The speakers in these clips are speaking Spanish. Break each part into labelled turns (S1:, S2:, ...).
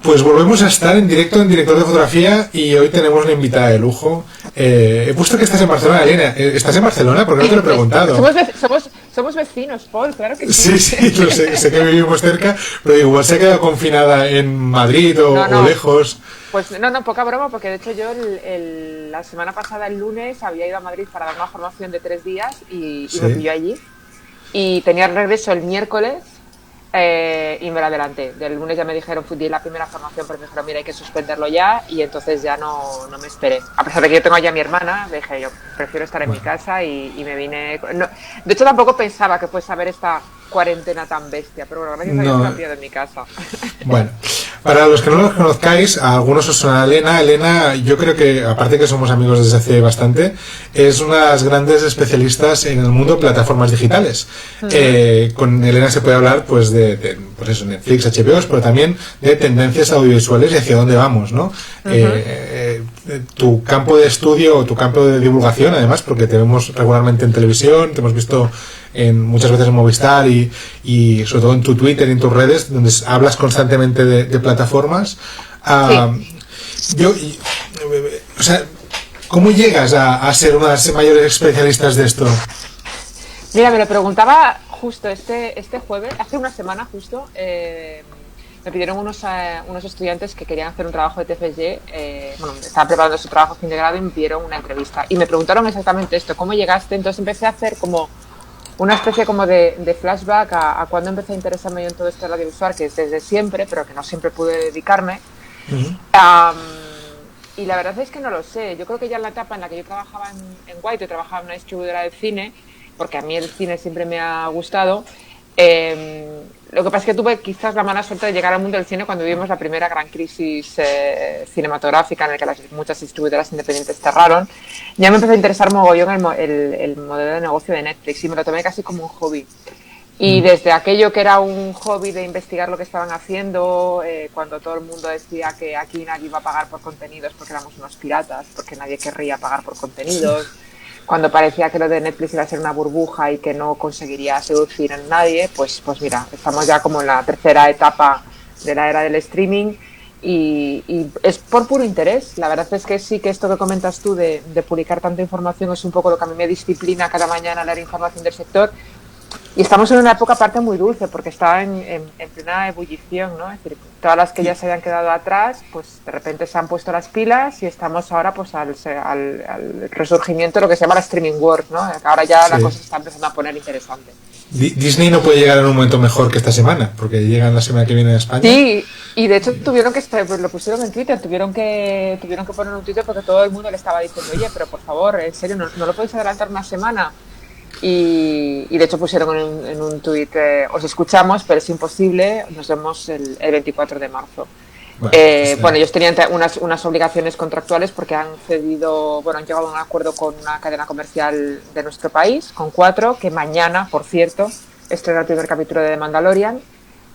S1: Pues volvemos a estar en directo en Director de Fotografía y hoy tenemos una invitada de lujo. He puesto que estás en Barcelona, Elena. ¿Estás en Barcelona? Porque no te lo he preguntado.
S2: Somos vecinos, Paul, claro que sí.
S1: Sí, lo sé que vivimos cerca, pero igual se ha quedado confinada en Madrid o lejos.
S2: Pues no, poca broma, porque de hecho yo la semana pasada, el lunes, había ido a Madrid para dar una formación de 3 días y me pilló allí. Y tenía el regreso el miércoles y me la adelanté. Del lunes ya me dijeron, di la primera formación, pero me dijeron, mira, hay que suspenderlo ya, y entonces ya no me esperé. A pesar de que yo tengo allá a mi hermana, dije, yo prefiero estar en mi casa y me vine... No, de hecho, tampoco pensaba que fuese a haber esta cuarentena tan bestia, pero bueno, gracias a Dios me la pillo en mi casa.
S1: Bueno, para los que no los conozcáis, a algunos os suena Elena. Elena, yo creo que, aparte que somos amigos desde hace bastante, es una de las grandes especialistas en el mundo de plataformas digitales. Con Elena se puede hablar pues de pues eso, Netflix, HBO, pero también de tendencias audiovisuales y hacia dónde vamos, ¿no? Tu campo de estudio o tu campo de divulgación, además, porque te vemos regularmente en televisión, te hemos visto muchas veces en Movistar y sobre todo en tu Twitter y en tus redes, donde hablas constantemente de plataformas. O sea, ¿cómo llegas a ser una de las mayores especialistas de esto?
S2: Mira, me lo preguntaba justo este jueves, hace una semana justo, me pidieron unos estudiantes que querían hacer un trabajo de TFG, estaban preparando su trabajo a fin de grado y me pidieron una entrevista. Y me preguntaron exactamente esto, ¿cómo llegaste? Entonces empecé a hacer como una especie como de flashback a cuando empecé a interesarme yo en todo esto del audiovisual, que es desde siempre, pero que no siempre pude dedicarme. Y la verdad es que no lo sé. Yo creo que ya en la etapa en la que yo trabajaba en White, yo trabajaba en una distribuidora de cine, porque a mí el cine siempre me ha gustado. Lo que pasa es que tuve quizás la mala suerte de llegar al mundo del cine cuando vivimos la primera gran crisis cinematográfica en la que muchas distribuidoras independientes cerraron. Ya me empezó a interesar mogollón el modelo de negocio de Netflix y me lo tomé casi como un hobby. Y desde aquello que era un hobby de investigar lo que estaban haciendo, cuando todo el mundo decía que aquí nadie iba a pagar por contenidos porque éramos unos piratas, porque nadie querría pagar por contenidos, cuando parecía que lo de Netflix iba a ser una burbuja y que no conseguiría seducir a nadie, pues mira, estamos ya como en la tercera etapa de la era del streaming y es por puro interés. La verdad es que sí que esto que comentas tú de publicar tanta información es un poco lo que a mí me disciplina cada mañana leer información del sector. Y estamos en una época aparte muy dulce porque está en plena ebullición, ¿no? Es decir, todas las que ya se habían quedado atrás, pues de repente se han puesto las pilas y estamos ahora pues al resurgimiento de lo que se llama la streaming wars, ¿no? Ahora ya la cosa se está empezando a poner interesante.
S1: Disney no puede llegar en un momento mejor que esta semana, porque llegan la semana que viene a España.
S2: Sí, y de hecho tuvieron que, pues lo pusieron en Twitter, tuvieron que poner un Twitter porque todo el mundo le estaba diciendo, oye, pero por favor, en serio, ¿no lo podéis adelantar una semana? Y de hecho pusieron en un tuit, os escuchamos, pero es imposible, nos vemos el 24 de marzo. Bueno, ellos tenían unas obligaciones contractuales porque han llegado a un acuerdo con una cadena comercial de nuestro país, con 4, que mañana, por cierto, estrena el primer capítulo de The Mandalorian,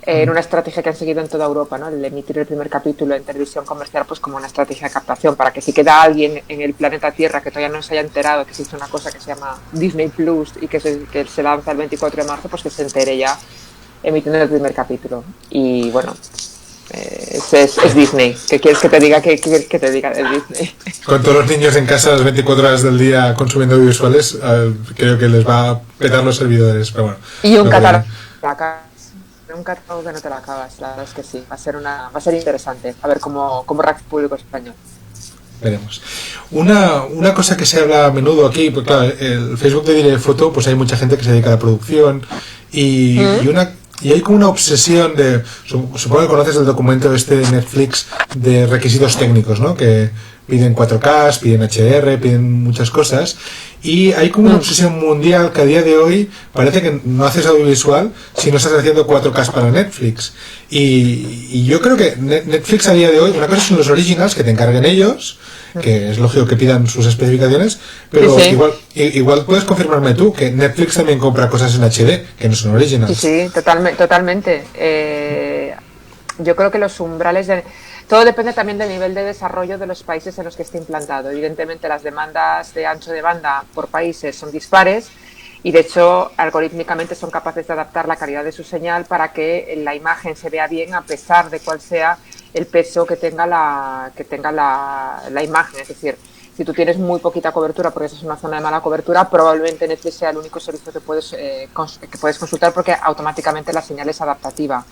S2: en una estrategia que han seguido en toda Europa, ¿no? El emitir el primer capítulo en televisión comercial pues como una estrategia de captación para que si queda alguien en el planeta Tierra que todavía no se haya enterado que existe una cosa que se llama Disney Plus y que se lanza el 24 de marzo, pues que se entere ya emitiendo el primer capítulo. Y bueno, es Disney. ¿Qué quieres que te diga? ¿Qué que te diga de Disney?
S1: Con todos los niños en casa las 24 horas del día consumiendo audiovisuales, creo que les va a petar los servidores, pero bueno.
S2: Y un catálogo que no te la acabas, la verdad es que sí, va a ser interesante a ver cómo reacciona el público español.
S1: Veremos. Una cosa que se habla a menudo aquí, pues claro, el Facebook de Direct Photo, pues hay mucha gente que se dedica a la producción y hay como una obsesión de, supongo que conoces el documento este de Netflix de requisitos técnicos, ¿no? Que piden 4K, piden HDR, piden muchas cosas y hay como una obsesión mundial que a día de hoy parece que no haces audiovisual si no estás haciendo 4K para Netflix y yo creo que Netflix a día de hoy, una cosa son los originals que te encarguen ellos, que es lógico que pidan sus especificaciones, pero sí. Igual puedes confirmarme tú que Netflix también compra cosas en HD que no son originals.
S2: Sí, totalmente. Yo creo que los umbrales todo depende también del nivel de desarrollo de los países en los que esté implantado. Evidentemente las demandas de ancho de banda por países son dispares y de hecho algorítmicamente son capaces de adaptar la calidad de su señal para que la imagen se vea bien a pesar de cuál sea el peso que tenga la imagen. Es decir, si tú tienes muy poquita cobertura porque esa es una zona de mala cobertura, probablemente Netflix sea el único servicio que puedes consultar porque automáticamente la señal es adaptativa.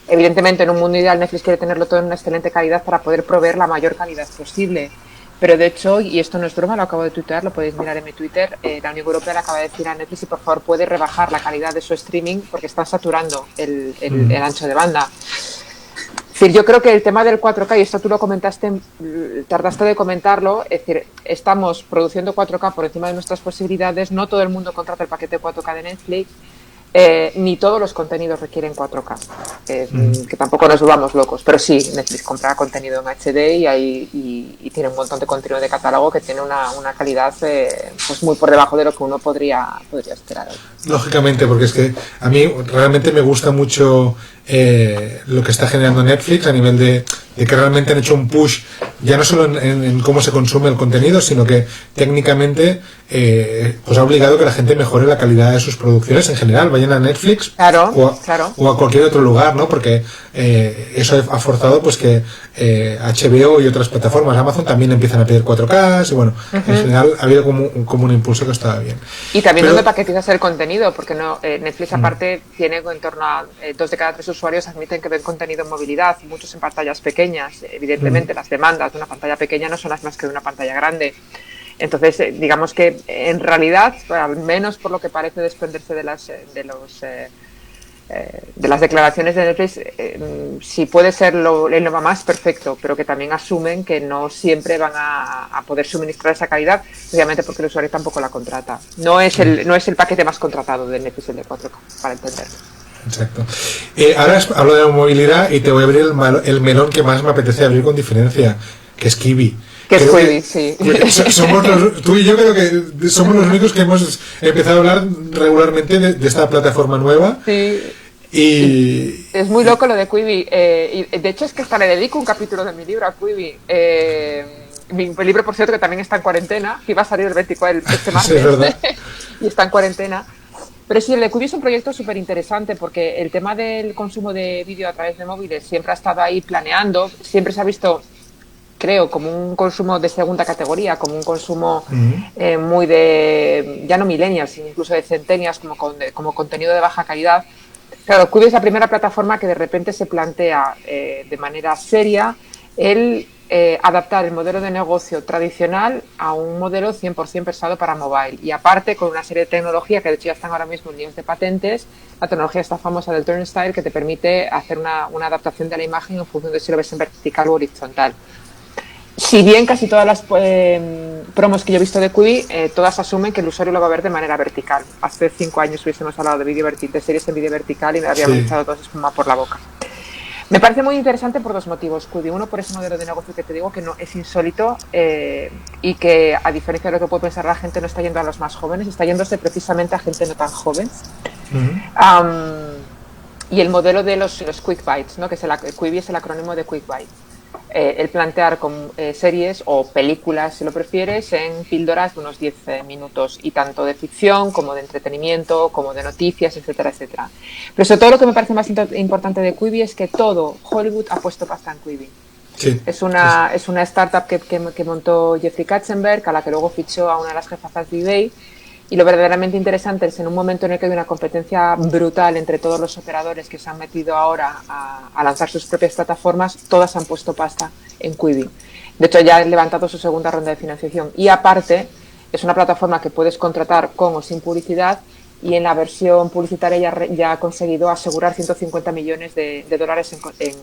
S2: Evidentemente, en un mundo ideal, Netflix quiere tenerlo todo en una excelente calidad para poder proveer la mayor calidad posible. Pero de hecho, y esto no es broma, lo acabo de tuitear, lo podéis mirar en mi Twitter, la Unión Europea le acaba de decir a Netflix si por favor puede rebajar la calidad de su streaming porque están saturando el ancho de banda. Es decir, yo creo que el tema del 4K, y esto tú lo comentaste, tardaste de comentarlo, es decir, estamos produciendo 4K por encima de nuestras posibilidades, no todo el mundo contrata el paquete 4K de Netflix, ni todos los contenidos requieren 4K, que tampoco nos volvamos locos, pero sí, Netflix compra contenido en HD y tiene un montón de contenido de catálogo que tiene una calidad pues muy por debajo de lo que uno podría esperar.
S1: Lógicamente, porque es que a mí realmente me gusta mucho lo que está generando Netflix a nivel de que realmente han hecho un push ya no solo en cómo se consume el contenido, sino que técnicamente pues ha obligado que la gente mejore la calidad de sus producciones en general, vayan a Netflix o a cualquier otro lugar, ¿no? Porque eso ha forzado pues que HBO y otras plataformas, Amazon, también empiezan a pedir 4K y bueno, en general ha habido como un impulso que estaba bien.
S2: Y también donde paquetizas el contenido, porque no Netflix aparte tiene en torno a 2 de cada 3 usuarios admiten que ven contenido en movilidad, muchos en pantallas pequeñas. Evidentemente las demandas de una pantalla pequeña no son las más que de una pantalla grande. Entonces, digamos que en realidad, al menos por lo que parece desprenderse de las declaraciones de Netflix, si puede ser lo más perfecto, pero que también asumen que no siempre van a poder suministrar esa calidad, obviamente porque el usuario tampoco la contrata. No es el paquete más contratado de Netflix, el de 4K, para entenderlo.
S1: Exacto. Ahora hablo de la movilidad y te voy a abrir el melón que más me apetece abrir con diferencia, que es Quibi.
S2: Que es Quibi, sí.
S1: Tú y yo creo que somos los únicos que hemos empezado a hablar regularmente de esta plataforma nueva.
S2: Sí.
S1: Y
S2: es muy loco lo de Quibi. Y de hecho es que hasta le dedico un capítulo de mi libro a Quibi. Mi libro, por cierto, que también está en cuarentena, que iba a salir el 24 este martes.
S1: Sí, es verdad.
S2: Y está en cuarentena. Pero sí, el de Quibi es un proyecto súper interesante porque el tema del consumo de vídeo a través de móviles siempre ha estado ahí planeando, siempre se ha visto, creo, como un consumo de segunda categoría, como un consumo muy de, ya no millennials, sino incluso de centennials, como contenido de baja calidad. Claro, Quibi es la primera plataforma que de repente se plantea de manera seria el adaptar el modelo de negocio tradicional a un modelo 100% pensado para mobile y aparte con una serie de tecnología que de hecho ya están ahora mismo en líneas de patentes, la tecnología esta famosa del turnstile que te permite hacer una adaptación de la imagen en función de si lo ves en vertical o horizontal. Si bien casi todas las promos que yo he visto de Quibi, todas asumen que el usuario lo va a ver de manera vertical. Hace 5 años hubiésemos hablado de series en vídeo vertical y me habíamos echado toda espuma por la boca. Me parece muy interesante por 2 motivos, Quibi. Uno, por ese modelo de negocio que te digo, que no es insólito y que, a diferencia de lo que puede pensar la gente, no está yendo a los más jóvenes, está yéndose precisamente a gente no tan joven. Y el modelo de los Quick Bites, ¿no? Que Quibi es el acrónimo de Quick Bite. El plantear con series o películas, si lo prefieres, en píldoras de unos 10 minutos y tanto de ficción como de entretenimiento, como de noticias, etcétera, etcétera. Pero sobre todo lo que me parece más importante de Quibi es que todo Hollywood ha puesto pasta en Quibi.
S1: Sí,
S2: es una startup que montó Jeffrey Katzenberg, a la que luego fichó a una de las jefazas de eBay. Y lo verdaderamente interesante es en un momento en el que hay una competencia brutal entre todos los operadores que se han metido ahora a lanzar sus propias plataformas, todas han puesto pasta en Quibi. De hecho, ya han levantado su segunda ronda de financiación. Y aparte, es una plataforma que puedes contratar con o sin publicidad y en la versión publicitaria ya ha conseguido asegurar 150 millones de dólares en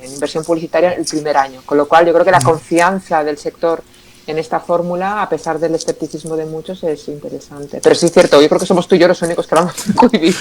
S2: inversión publicitaria el primer año. Con lo cual, yo creo que la confianza del sector en esta fórmula, a pesar del escepticismo de muchos, es interesante. Pero sí es cierto, yo creo que somos tú y yo los únicos que hablamos de Quibi.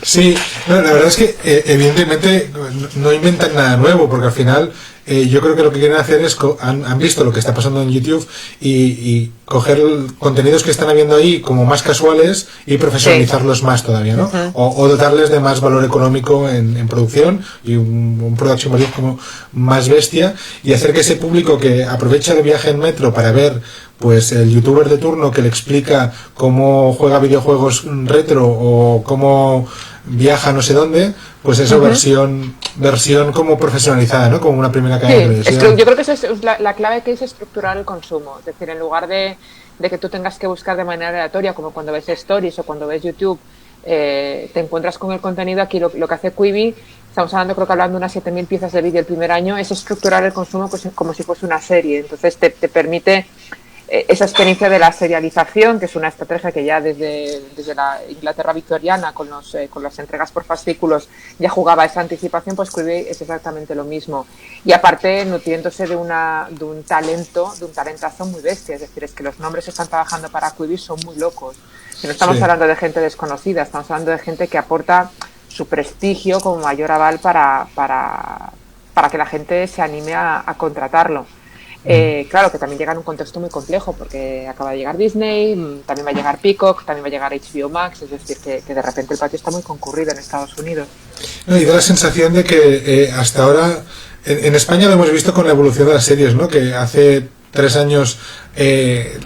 S1: Sí, no, la verdad es que evidentemente no inventan nada nuevo, porque al final yo creo que lo que quieren hacer es, han visto lo que está pasando en YouTube y coger contenidos que están habiendo ahí como más casuales y profesionalizarlos más todavía, ¿no? O dotarles de más valor económico en producción y un production value como más bestia y hacer que ese público que aprovecha el viaje en metro para ver pues el youtuber de turno que le explica cómo juega videojuegos retro o cómo viaja a no sé dónde, pues eso versión como profesionalizada, ¿no? Como una primera cadena de televisión.
S2: Yo creo que esa es la clave, que es estructurar el consumo. Es decir, en lugar de que tú tengas que buscar de manera aleatoria, como cuando ves Stories o cuando ves YouTube, te encuentras con el contenido. Aquí lo que hace Quibi, estamos hablando de unas 7.000 piezas de vídeo el primer año, es estructurar el consumo como si fuese una serie. Entonces te permite esa experiencia de la serialización, que es una estrategia que ya desde la Inglaterra victoriana, con las entregas por fascículos, ya jugaba esa anticipación. Pues Quibi es exactamente lo mismo. Y aparte, nutriéndose de un talentazo muy bestia. Es decir, es que los nombres que están trabajando para Quibi son muy locos. Que no estamos hablando de gente desconocida, estamos hablando de gente que aporta su prestigio como mayor aval para que la gente se anime a contratarlo. Claro que también llega en un contexto muy complejo, porque acaba de llegar Disney, también va a llegar Peacock, también va a llegar HBO Max, es decir, que de repente el patio está muy concurrido en Estados Unidos.
S1: No, y da la sensación de que hasta ahora, en España lo hemos visto con la evolución de las series, ¿no? Que hace 3 años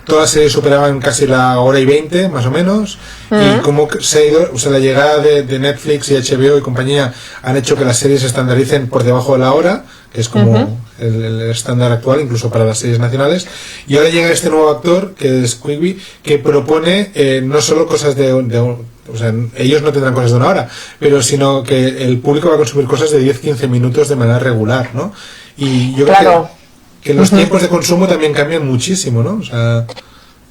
S1: todas las series superaban casi la hora y 20, más o menos, y cómo se ha ido, o sea, la llegada de Netflix y HBO y compañía han hecho que las series se estandaricen por debajo de la hora, que es como el estándar actual, incluso para las series nacionales. Y ahora llega este nuevo actor, que es Quibi, que propone no solo cosas o sea, ellos no tendrán cosas de una hora, pero sino que el público va a consumir cosas de 10-15 minutos de manera regular, ¿no? Y yo creo que los tiempos de consumo también cambian muchísimo, ¿no? O sea...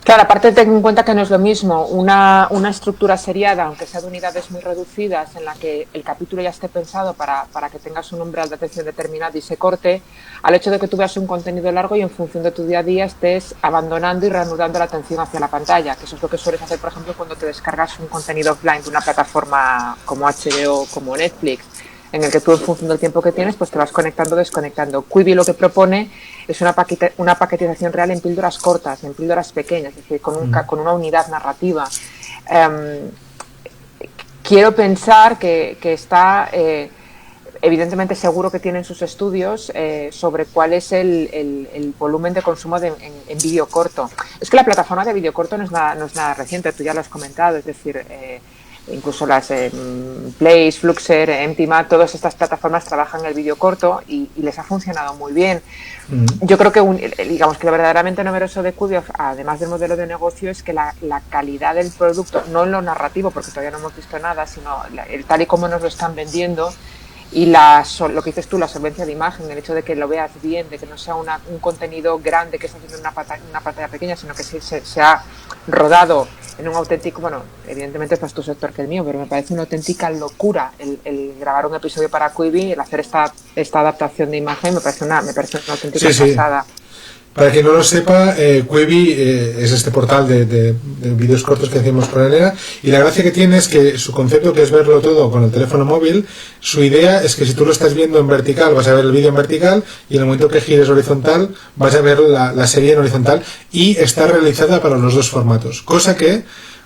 S2: Claro, aparte ten en cuenta que no es lo mismo una estructura seriada, aunque sea de unidades muy reducidas, en la que el capítulo ya esté pensado para que tengas un umbral de atención determinado y se corte, al hecho de que tú veas un contenido largo y en función de tu día a día estés abandonando y reanudando la atención hacia la pantalla, que eso es lo que sueles hacer, por ejemplo, cuando te descargas un contenido offline de una plataforma como HBO o como Netflix, en el que tú, en función del tiempo que tienes, pues te vas conectando o desconectando. Quibi lo que propone es una paquetización real en píldoras cortas, en píldoras pequeñas, es decir, con una unidad narrativa. Quiero pensar que está, evidentemente seguro que tienen sus estudios sobre cuál es el volumen de consumo en vídeo corto. Es que la plataforma de vídeo corto no es nada reciente, tú ya lo has comentado, es decir... incluso las Place, Fluxer, Empty-Mat, todas estas plataformas trabajan el vídeo corto y les ha funcionado muy bien. Yo creo que digamos que lo verdaderamente novedoso de Quibi, además del modelo de negocio, es que la calidad del producto, no en lo narrativo, porque todavía no hemos visto nada, sino el tal y como nos lo están vendiendo, y lo que dices tú, la solvencia de imagen, el hecho de que lo veas bien, de que no sea un contenido grande que está haciendo en una pantalla pequeña, sino que se ha rodado en un auténtico, bueno, evidentemente es más tu sector que el mío, pero me parece una auténtica locura el grabar un episodio para Quibi, el hacer esta adaptación de imagen, me parece una auténtica pasada.
S1: Para quien no lo sepa, Quibi es este portal de vídeos cortos que hacemos con Elena, y la gracia que tiene es que su concepto, que es verlo todo con el teléfono móvil, su idea es que si tú lo estás viendo en vertical vas a ver el vídeo en vertical, y en el momento que gires horizontal vas a ver la serie en horizontal, y está realizada para los dos formatos, cosa que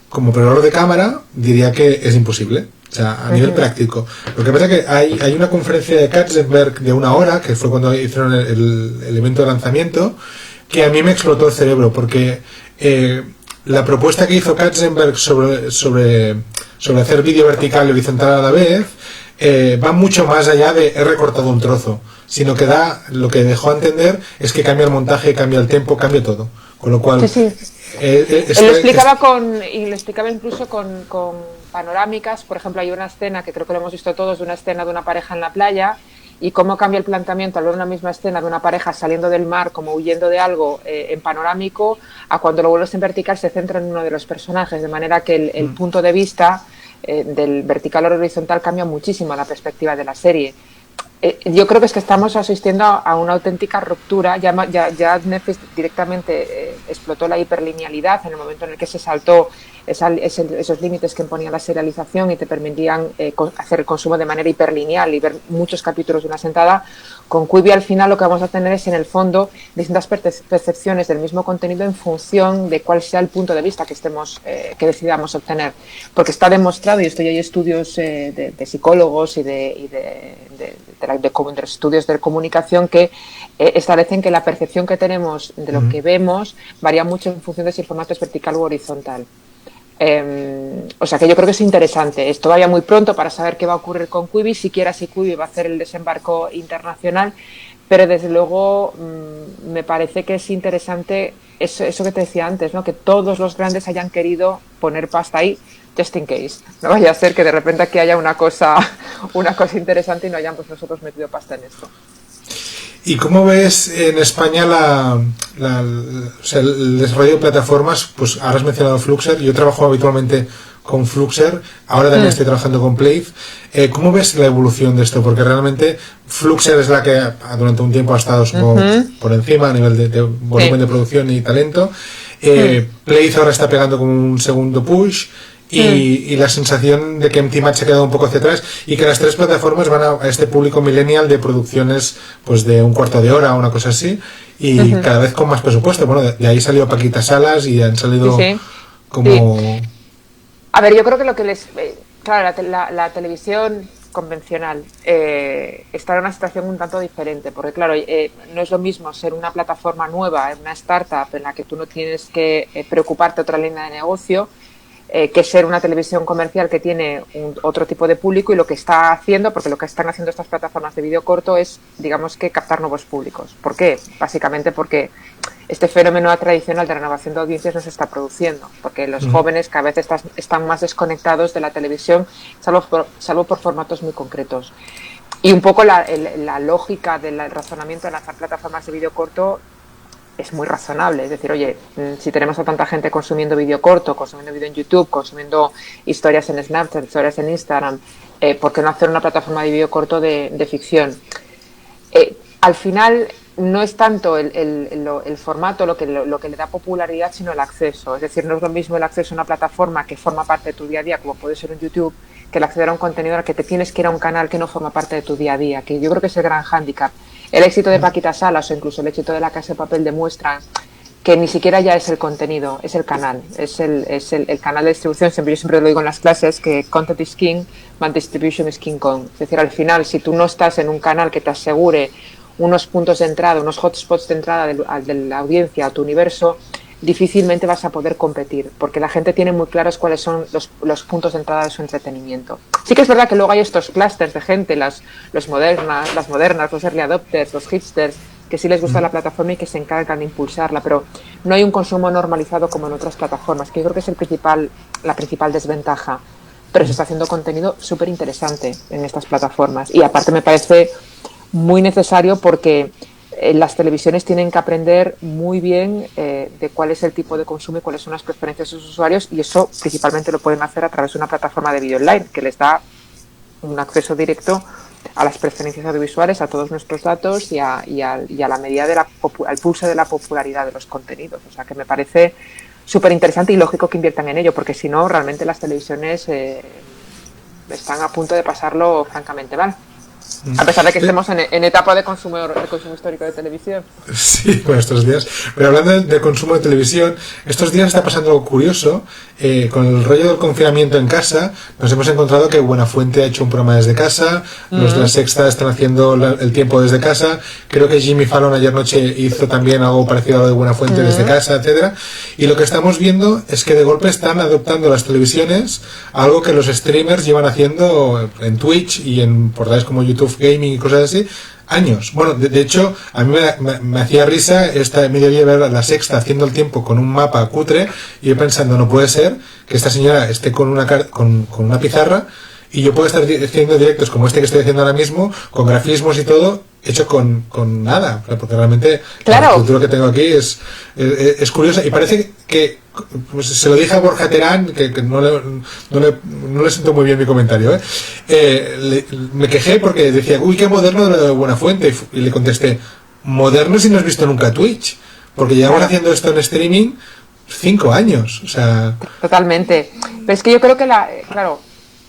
S1: como operador de cámara diría que es imposible. O sea, a nivel práctico. Lo que pasa es que hay una conferencia de Katzenberg de 1 hora, que fue cuando hicieron el evento de lanzamiento, que a mí me explotó el cerebro, porque la propuesta que hizo Katzenberg sobre hacer vídeo vertical y horizontal a la vez va mucho más allá de he recortado un trozo, sino que lo que dejó a entender es que cambia el montaje, cambia el tempo, cambia todo. Con lo cual...
S2: Lo explicaba incluso con panorámicas. Por ejemplo, hay una escena que creo que lo hemos visto todos, de una escena de una pareja en la playa, y cómo cambia el planteamiento al ver una misma escena de una pareja saliendo del mar, como huyendo de algo en panorámico, a cuando lo vuelves en vertical se centra en uno de los personajes, de manera que el punto de vista del vertical al horizontal cambia muchísimo la perspectiva de la serie. Yo creo que es que estamos asistiendo a una auténtica ruptura. Ya Netflix directamente explotó la hiperlinealidad en el momento en el que se saltó esos límites que imponía la serialización y te permitían hacer el consumo de manera hiperlineal y ver muchos capítulos de una sentada. Con Quibi al final lo que vamos a tener es, en el fondo, distintas percepciones del mismo contenido en función de cuál sea el punto de vista que decidamos obtener, porque está demostrado, y esto ya hay estudios de psicólogos y de estudios de comunicación que establecen que la percepción que tenemos de lo que vemos varía mucho en función de si el formato es vertical u horizontal. O sea que yo creo que es interesante. Es todavía muy pronto para saber qué va a ocurrir con Quibi, siquiera si Quibi va a hacer el desembarco internacional, pero desde luego me parece que es interesante eso que te decía antes, ¿no? Que todos los grandes hayan querido poner pasta ahí, just in case. No vaya a ser que de repente aquí haya una cosa interesante y no hayan pues nosotros metido pasta en esto.
S1: ¿Y cómo ves en España o sea, el desarrollo de plataformas? Pues ahora has mencionado Fluxer, yo trabajo habitualmente con Fluxer, ahora también estoy trabajando con Playf. ¿Cómo ves la evolución de esto? Porque realmente Fluxer es la que durante un tiempo ha estado por encima a nivel de volumen de producción y talento. Playf ahora está pegando como un segundo push. Y la sensación de que Empty Match se ha quedado un poco hacia atrás y que las tres plataformas van a este público millennial de producciones pues de un cuarto de hora o una cosa así y cada vez con más presupuesto. Bueno, de ahí salió Paquita Salas y han salido como... Sí.
S2: A ver, yo creo que lo que les... claro, la televisión convencional está en una situación un tanto diferente, porque claro, no es lo mismo ser una plataforma nueva, una startup en la que tú no tienes que preocuparte otra línea de negocio, que ser una televisión comercial que tiene otro tipo de público y lo que está haciendo, porque lo que están haciendo estas plataformas de vídeo corto es, digamos que, captar nuevos públicos. ¿Por qué? Básicamente porque este fenómeno tradicional de renovación de audiencias no se está produciendo, porque los jóvenes cada vez están más desconectados de la televisión, salvo por formatos muy concretos. Y un poco la lógica del razonamiento de lanzar plataformas de vídeo corto es muy razonable, es decir, oye, si tenemos a tanta gente consumiendo vídeo corto, consumiendo vídeo en YouTube, consumiendo historias en Snapchat, historias en Instagram, ¿por qué no hacer una plataforma de vídeo corto de ficción? Al final no es tanto el formato lo que le da popularidad, sino el acceso. Es decir, no es lo mismo el acceso a una plataforma que forma parte de tu día a día, como puede ser un YouTube, que el acceder a un contenido al que te tienes que ir a un canal que no forma parte de tu día a día, que yo creo que es el gran hándicap. El éxito de Paquita Salas o incluso el éxito de La Casa de Papel demuestran que ni siquiera ya es el contenido, es el canal, es el canal de distribución. Yo siempre lo digo en las clases, que content is king, but distribution is king Kong. Es decir, al final, si tú no estás en un canal que te asegure unos puntos de entrada, unos hotspots de entrada de la audiencia a tu universo, difícilmente vas a poder competir, porque la gente tiene muy claros cuáles son los puntos de entrada de su entretenimiento. Sí que es verdad que luego hay estos clústeres de gente, las modernas, los early adopters, los hipsters, que sí les gusta la plataforma y que se encargan de impulsarla, pero no hay un consumo normalizado como en otras plataformas, que yo creo que es la principal desventaja. Pero se está haciendo contenido súper interesante en estas plataformas y aparte me parece muy necesario porque las televisiones tienen que aprender muy bien de cuál es el tipo de consumo y cuáles son las preferencias de sus usuarios, y eso principalmente lo pueden hacer a través de una plataforma de vídeo online que les da un acceso directo a las preferencias audiovisuales, a todos nuestros datos y a la medida al pulso de la popularidad de los contenidos. O sea que me parece súper interesante y lógico que inviertan en ello, porque si no, realmente las televisiones están a punto de pasarlo francamente mal. A pesar de que estemos en etapa de consumo histórico de televisión.
S1: Sí, bueno, estos días. Pero hablando de consumo de televisión, estos días está pasando algo curioso. Con el rollo del confinamiento en casa, nos hemos encontrado que Buenafuente ha hecho un programa desde casa, los de La Sexta están haciendo el tiempo desde casa, creo que Jimmy Fallon ayer noche hizo también algo parecido a lo de Buenafuente desde casa, etcétera. Y lo que estamos viendo es que de golpe están adoptando las televisiones algo que los streamers llevan haciendo en Twitch y en portales como YouTube Gaming y cosas así, años. Bueno, de hecho, a mí me hacía risa esta mediodía ver a La Sexta haciendo el tiempo con un mapa cutre y yo pensando, no puede ser que esta señora esté con una pizarra y yo puedo estar haciendo directos como este que estoy haciendo ahora mismo, con grafismos y todo, hecho con nada, porque realmente la cultura que tengo aquí es curiosa y parece que pues, se lo dije a Borja Terán, que no le siento muy bien mi comentario, me quejé porque decía, uy, qué moderno de Buenafuente, y le contesté, moderno si no has visto nunca Twitch, porque llevamos haciendo esto en streaming 5 años, o sea... Totalmente,
S2: pero es que yo creo que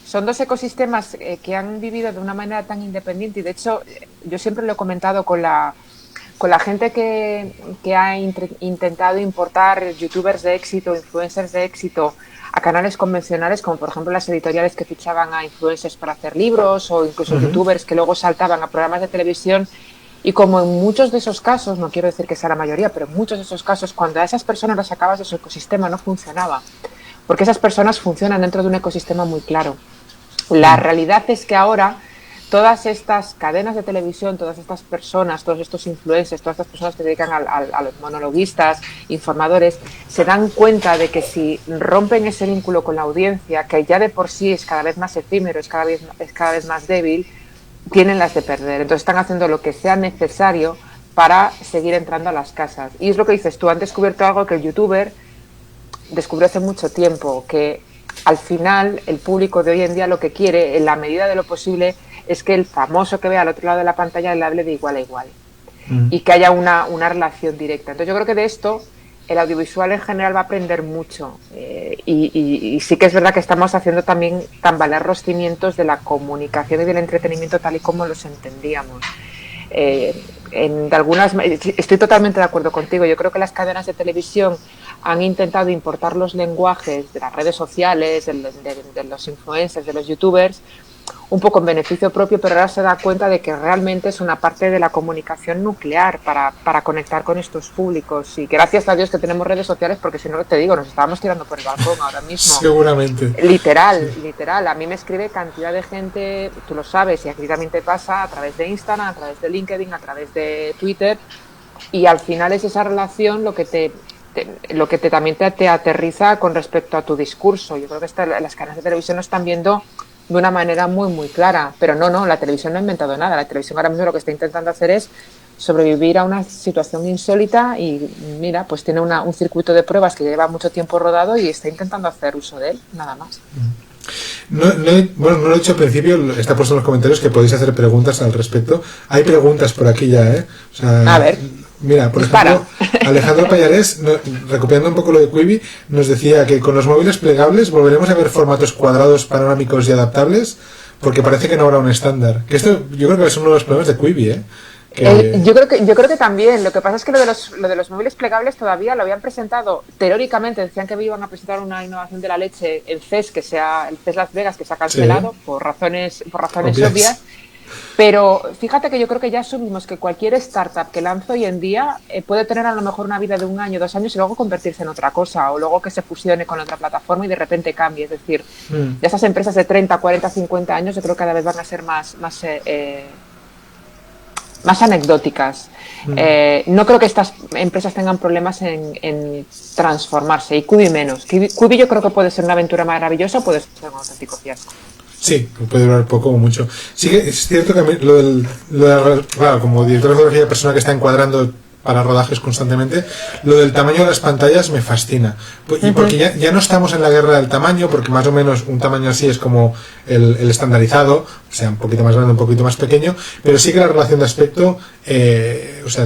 S2: son dos ecosistemas que han vivido de una manera tan independiente y de hecho yo siempre lo he comentado con la gente que ha intentado importar youtubers de éxito, influencers de éxito a canales convencionales, como por ejemplo las editoriales que fichaban a influencers para hacer libros o incluso youtubers que luego saltaban a programas de televisión. Y como en muchos de esos casos, no quiero decir que sea la mayoría, pero en muchos de esos casos, cuando a esas personas las sacabas de su ecosistema no funcionaba. porque esas personas funcionan dentro de un ecosistema muy claro. La realidad es que ahora todas estas cadenas de televisión, todas estas personas, todos estos influencers, todas estas personas que se dedican a los monologuistas, informadores, se dan cuenta de que si rompen ese vínculo con la audiencia, que ya de por sí es cada vez más efímero, es cada vez más débil, tienen las de perder. Entonces están haciendo lo que sea necesario para seguir entrando a las casas. Y es lo que dices tú, han descubierto algo que el youtuber descubrió hace mucho tiempo, que al final el público de hoy en día lo que quiere, en la medida de lo posible, es que el famoso que vea al otro lado de la pantalla le hable de igual a igual y que haya una relación directa. Entonces yo creo que de esto el audiovisual en general va a aprender mucho y sí que es verdad que estamos haciendo también tambalear los cimientos de la comunicación y del entretenimiento tal y como los entendíamos. Estoy totalmente de acuerdo contigo. Yo creo que las cadenas de televisión han intentado importar los lenguajes de las redes sociales, de los influencers, de los youtubers, un poco en beneficio propio, pero ahora se da cuenta de que realmente es una parte de la comunicación nuclear para conectar con estos públicos. Y gracias a Dios que tenemos redes sociales, porque si no, te digo, nos estábamos tirando por el balcón ahora mismo.
S1: Seguramente.
S2: Literal. A mí me escribe cantidad de gente, tú lo sabes, y aquí también te pasa, a través de Instagram, a través de LinkedIn, a través de Twitter, y al final es esa relación lo que también te aterriza con respecto a tu discurso. Yo creo que las cadenas de televisión lo están viendo de una manera muy muy clara, pero no, la televisión no ha inventado nada. La televisión ahora mismo lo que está intentando hacer es sobrevivir a una situación insólita y mira, pues tiene un circuito de pruebas que lleva mucho tiempo rodado y está intentando hacer uso de él, nada más.
S1: No lo he dicho al principio, está puesto en los comentarios que podéis hacer preguntas al respecto. Hay preguntas por aquí ya, ¿eh? O sea,
S2: a ver.
S1: Mira, por ejemplo, Alejandro Payares, recuperando un poco lo de Quibi, nos decía que con los móviles plegables volveremos a ver formatos cuadrados, panorámicos y adaptables, porque parece que no habrá un estándar. Que esto yo creo que es uno de los problemas de Quibi, ¿eh?
S2: Yo creo que también. Lo que pasa es que lo de los móviles plegables todavía lo habían presentado teóricamente, decían que iban a presentar una innovación de la leche en CES, el CES Las Vegas, que se ha cancelado por razones obvias. Pero fíjate que yo creo que ya asumimos que cualquier startup que lance hoy en día puede tener a lo mejor una vida de 1 año, 2 años y luego convertirse en otra cosa, o luego que se fusione con otra plataforma y de repente cambie. Es decir, ya esas empresas de 30, 40, 50 años yo creo que cada vez van a ser más anecdóticas. No creo que estas empresas tengan problemas en transformarse, y Quibi menos. Quibi yo creo que puede ser una aventura maravillosa o puede ser un auténtico fiasco.
S1: Sí, puede durar poco o mucho. Sí que es cierto que a mí claro, como director de fotografía, persona que está encuadrando para rodajes constantemente, lo del tamaño de las pantallas me fascina. Y porque ya no estamos en la guerra del tamaño, porque más o menos un tamaño así es como el estandarizado, o sea, un poquito más grande, un poquito más pequeño, pero sí que la relación de aspecto, o sea,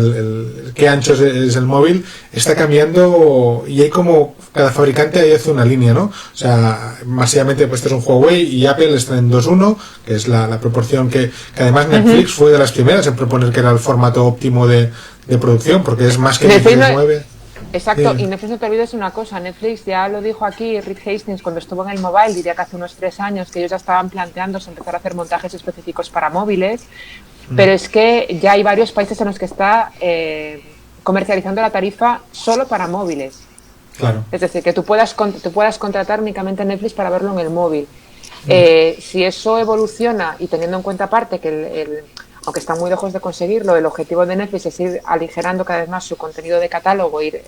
S1: qué ancho es el móvil, está cambiando, y hay como, cada fabricante ahí hace una línea, ¿no? O sea, masivamente, pues este es un Huawei y Apple está en 2:1, que es la proporción que además Netflix fue de las primeras en proponer que era el formato óptimo de producción, porque es más que Netflix 9.
S2: Exacto, y Netflix, no te olvides una cosa, Netflix ya lo dijo aquí Rick Hastings cuando estuvo en el mobile, diría que hace unos 3 años, que ellos ya estaban planteándose empezar a hacer montajes específicos para móviles, pero es que ya hay varios países en los que está comercializando la tarifa solo para móviles.
S1: Claro.
S2: Es decir, que tú puedas contratar únicamente Netflix para verlo en el móvil. Si eso evoluciona, y teniendo en cuenta aparte que aunque está muy lejos de conseguirlo, el objetivo de Netflix es ir aligerando cada vez más su contenido de catálogo, ir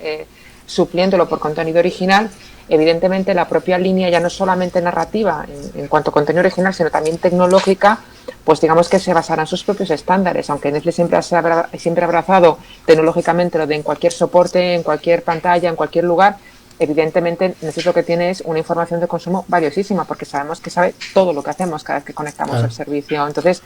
S2: supliéndolo por contenido original. Evidentemente la propia línea, ya no solamente narrativa en cuanto a contenido original, sino también tecnológica, pues digamos que se basará en sus propios estándares, aunque Netflix siempre ha abrazado tecnológicamente lo de en cualquier soporte, en cualquier pantalla, en cualquier lugar. Evidentemente Netflix lo que tiene es una información de consumo valiosísima, porque sabemos que sabe todo lo que hacemos cada vez que conectamos al servicio. Entonces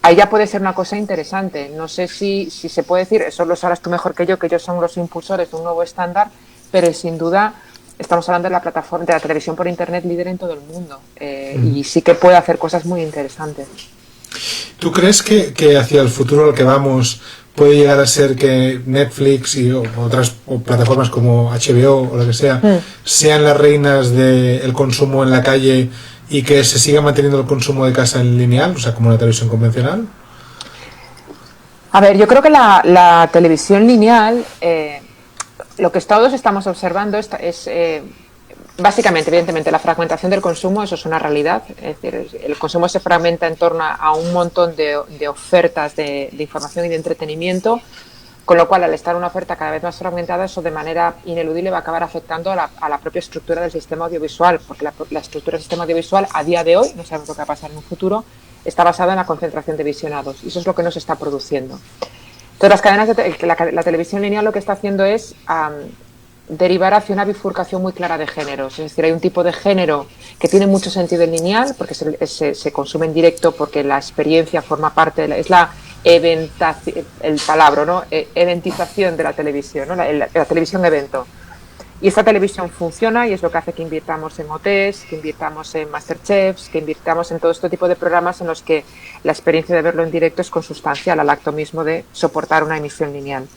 S2: ahí ya puede ser una cosa interesante. No sé si se puede decir, eso lo sabrás tú mejor que yo, que ellos son los impulsores de un nuevo estándar, pero sin duda estamos hablando de la plataforma de la televisión por internet líder en todo el mundo, y sí que puede hacer cosas muy interesantes.
S1: ¿Tú crees que hacia el futuro al que vamos puede llegar a ser que Netflix y otras plataformas como HBO o lo que sea sean las reinas del consumo en la calle y que se siga manteniendo el consumo de casa en lineal, o sea, como una televisión convencional?
S2: A ver, yo creo que la televisión lineal, lo que todos estamos observando es Básicamente, evidentemente, la fragmentación del consumo, eso es una realidad. Es decir, el consumo se fragmenta en torno a un montón de ofertas de información y de entretenimiento, con lo cual, al estar una oferta cada vez más fragmentada, eso de manera ineludible va a acabar afectando a la propia estructura del sistema audiovisual, porque la estructura del sistema audiovisual a día de hoy, no sabemos lo que va a pasar en un futuro, está basada en la concentración de visionados, y eso es lo que nos está produciendo. Entonces, las cadenas la televisión lineal lo que está haciendo es derivar hacia una bifurcación muy clara de géneros. Es decir, hay un tipo de género que tiene mucho sentido en lineal, porque se consume en directo, porque la experiencia forma parte es la el palabra, ¿no? Eventización de la televisión, ¿no? La televisión evento. Y esta televisión funciona y es lo que hace que invirtamos en OTs, que invirtamos en Masterchefs, que invirtamos en todo este tipo de programas en los que la experiencia de verlo en directo es consustancial al acto mismo de soportar una emisión lineal.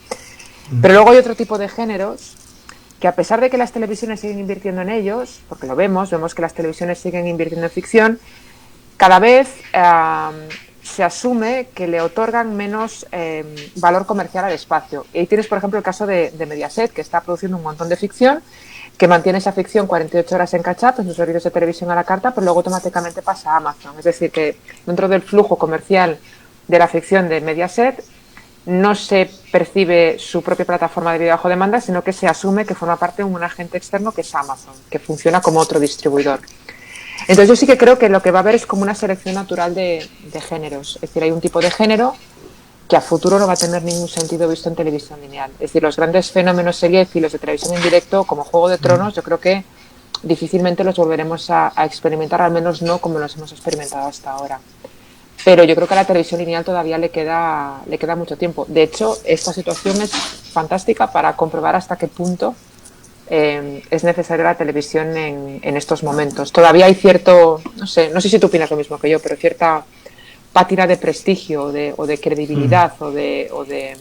S2: Pero luego hay otro tipo de géneros que, a pesar de que las televisiones siguen invirtiendo en ellos, porque lo vemos que las televisiones siguen invirtiendo en ficción, cada vez se asume que le otorgan menos valor comercial al espacio. Y ahí tienes, por ejemplo, el caso de Mediaset, que está produciendo un montón de ficción, que mantiene esa ficción 48 horas en catch-up en sus horarios de televisión a la carta, pero luego automáticamente pasa a Amazon. Es decir, que dentro del flujo comercial de la ficción de Mediaset no se percibe su propia plataforma de video bajo demanda, sino que se asume que forma parte de un agente externo que es Amazon, que funciona como otro distribuidor. Entonces yo sí que creo que lo que va a haber es como una selección natural de géneros. Es decir, hay un tipo de género que a futuro no va a tener ningún sentido visto en televisión lineal. Es decir, los grandes fenómenos seriéfilos de televisión en directo, como Juego de Tronos, yo creo que difícilmente los volveremos a experimentar, al menos no como los hemos experimentado hasta ahora. Pero yo creo que a la televisión lineal todavía le queda mucho tiempo. De hecho, esta situación es fantástica para comprobar hasta qué punto es necesaria la televisión en estos momentos. Todavía hay cierto, no sé si tú opinas lo mismo que yo, pero cierta pátina de prestigio o de credibilidad o de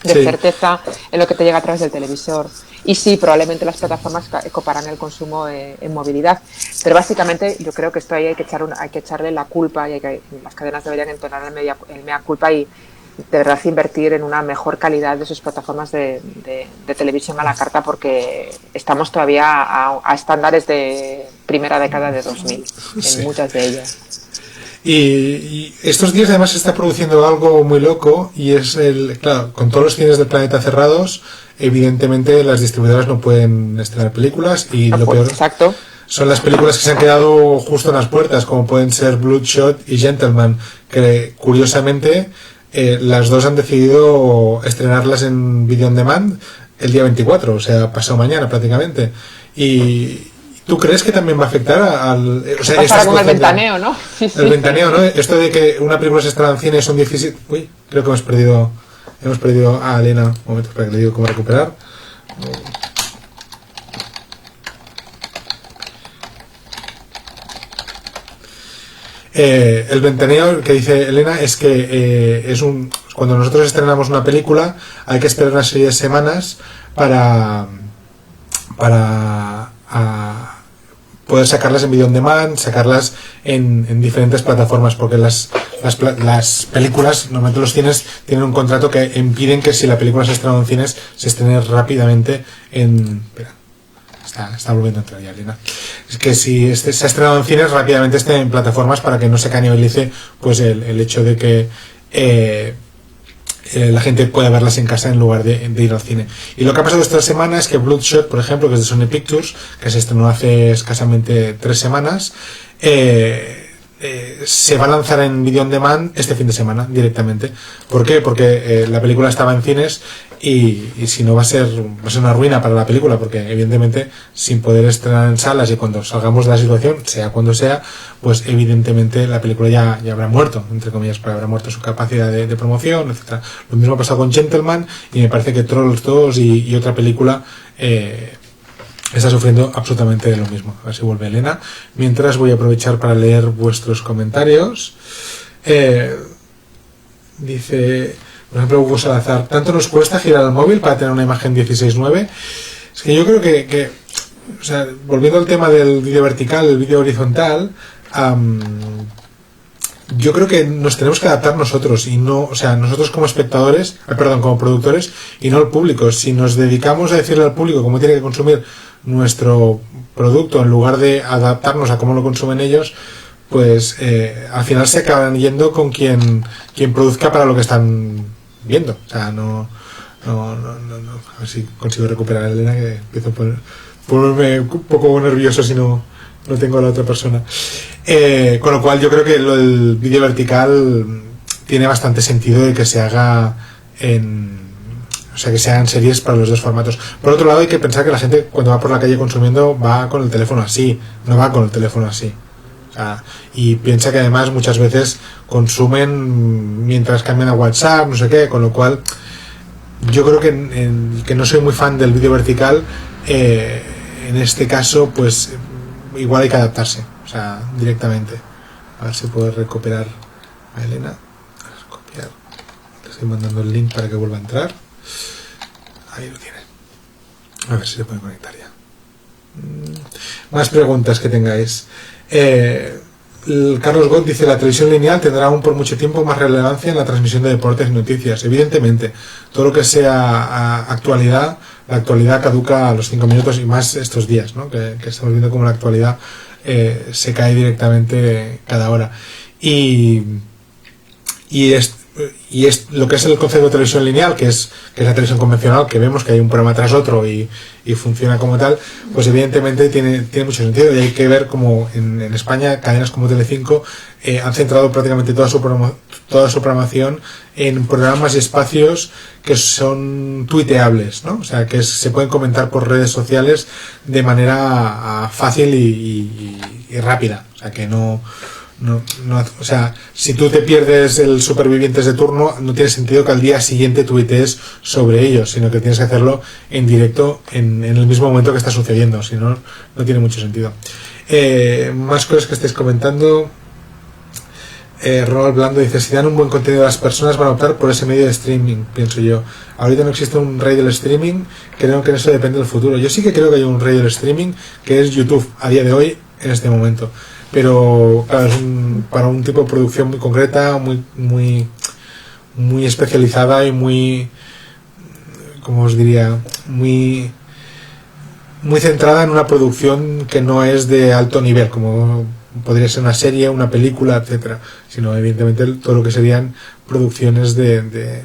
S2: certeza en lo que te llega a través del televisor. Y sí, probablemente las plataformas coparán el consumo en movilidad, pero básicamente yo creo que esto ahí hay que echarle la culpa y las cadenas deberían entonar el mea culpa y de verdad invertir en una mejor calidad de sus plataformas de televisión a la carta, porque estamos todavía a estándares de primera década de 2000 en muchas de ellas.
S1: Y estos días además se está produciendo algo muy loco, y es claro, con todos los cines del planeta cerrados, evidentemente las distribuidoras no pueden estrenar películas, y lo peor
S2: exacto.
S1: Son las películas que se han quedado justo en las puertas, como pueden ser Bloodshot y Gentleman, que curiosamente las dos han decidido estrenarlas en video on demand el día 24, o sea, pasado mañana prácticamente. Y ¿tú crees que también va a afectar al... O sea,
S2: pasará con el ventaneo, ¿no?
S1: El ventaneo, ¿no? Esto de que una película se estrena en cine son 17... Uy, creo que hemos perdido a Elena. Un momento, para que le digo cómo recuperar. El ventaneo que dice Elena es que cuando nosotros estrenamos una película hay que esperar una serie de semanas para poder sacarlas en video on demand, sacarlas en diferentes plataformas, porque las películas, normalmente los cines tienen un contrato que impiden que si la película se estrena en cines se estrene rápidamente en... Espera, está volviendo a entrar ya, Elena. Es que si se ha estrenado en cines, rápidamente esté en plataformas para que no se canibalice pues el hecho de que la gente pueda verlas en casa en lugar de ir al cine. Y lo que ha pasado esta semana es que Bloodshot, por ejemplo, que es de Sony Pictures, que se estrenó hace escasamente 3 semanas, se va a lanzar en video on demand este fin de semana directamente. ¿Por qué? Porque la película estaba en cines y si no va a ser una ruina para la película, porque evidentemente sin poder estrenar en salas y cuando salgamos de la situación, sea cuando sea, pues evidentemente la película ya habrá muerto, entre comillas, pero habrá muerto su capacidad de promoción, etcétera. Lo mismo ha pasado con Gentleman, y me parece que Trolls 2 y otra película está sufriendo absolutamente lo mismo. A ver si vuelve Elena. Mientras voy a aprovechar para leer vuestros comentarios. Dice, por ejemplo, Hugo Salazar: ¿tanto nos cuesta girar el móvil para tener una imagen 16:9? Es que yo creo que o sea, volviendo al tema del vídeo vertical, el vídeo horizontal, yo creo que nos tenemos que adaptar nosotros y no, o sea, nosotros como espectadores, como productores y no el público. Si nos dedicamos a decirle al público cómo tiene que consumir nuestro producto en lugar de adaptarnos a cómo lo consumen ellos, pues al final se acaban yendo con quien produzca para lo que están viendo. O sea, no. A ver si consigo recuperar a Elena, que empiezo a ponerme un poco nervioso si no tengo a la otra persona. Con lo cual yo creo que lo del vídeo vertical tiene bastante sentido de que se haga o sea, que se hagan series para los dos formatos. Por otro lado, hay que pensar que la gente cuando va por la calle consumiendo va con el teléfono así, no va con el teléfono así. O sea, y piensa que además muchas veces consumen mientras cambian a WhatsApp, no sé qué, con lo cual yo creo que no soy muy fan del vídeo vertical. En este caso, pues igual hay que adaptarse, o sea, directamente. A ver si puedo recuperar a Elena. A ver, copiar. Le estoy mandando el link para que vuelva a entrar. Ahí lo tiene. A ver si se puede conectar ya. Más preguntas que tengáis. Carlos Gott dice: la televisión lineal tendrá aún por mucho tiempo más relevancia en la transmisión de deportes y noticias. Evidentemente, todo lo que sea actualidad, la actualidad caduca a los 5 minutos, y más estos días, ¿no? que estamos viendo como la actualidad se cae directamente cada hora. Y es lo que es el concepto de televisión lineal, que es la televisión convencional, que vemos que hay un programa tras otro y funciona como tal, pues evidentemente tiene mucho sentido. Y hay que ver como en España cadenas como Telecinco han centrado prácticamente toda su programación en programas y espacios que son tuiteables, ¿no? O sea, que se pueden comentar por redes sociales de manera fácil y rápida. O sea, que no, o sea, si tú te pierdes el Supervivientes de turno, no tiene sentido que al día siguiente tuitees sobre ellos, sino que tienes que hacerlo en directo en el mismo momento que está sucediendo. Si no, no tiene mucho sentido. Más cosas que estáis comentando. Ronald Blando dice: si dan un buen contenido a las personas, van a optar por ese medio de streaming, pienso yo. Ahorita no existe un rey del streaming, creo que en eso depende del futuro. Yo sí que creo que hay un rey del streaming, que es YouTube, a día de hoy, en este momento. Pero claro, es para un tipo de producción muy concreta, muy especializada y muy, ¿cómo os diría? Muy centrada en una producción que no es de alto nivel, como podría ser una serie, una película, etcétera, sino evidentemente todo lo que serían producciones de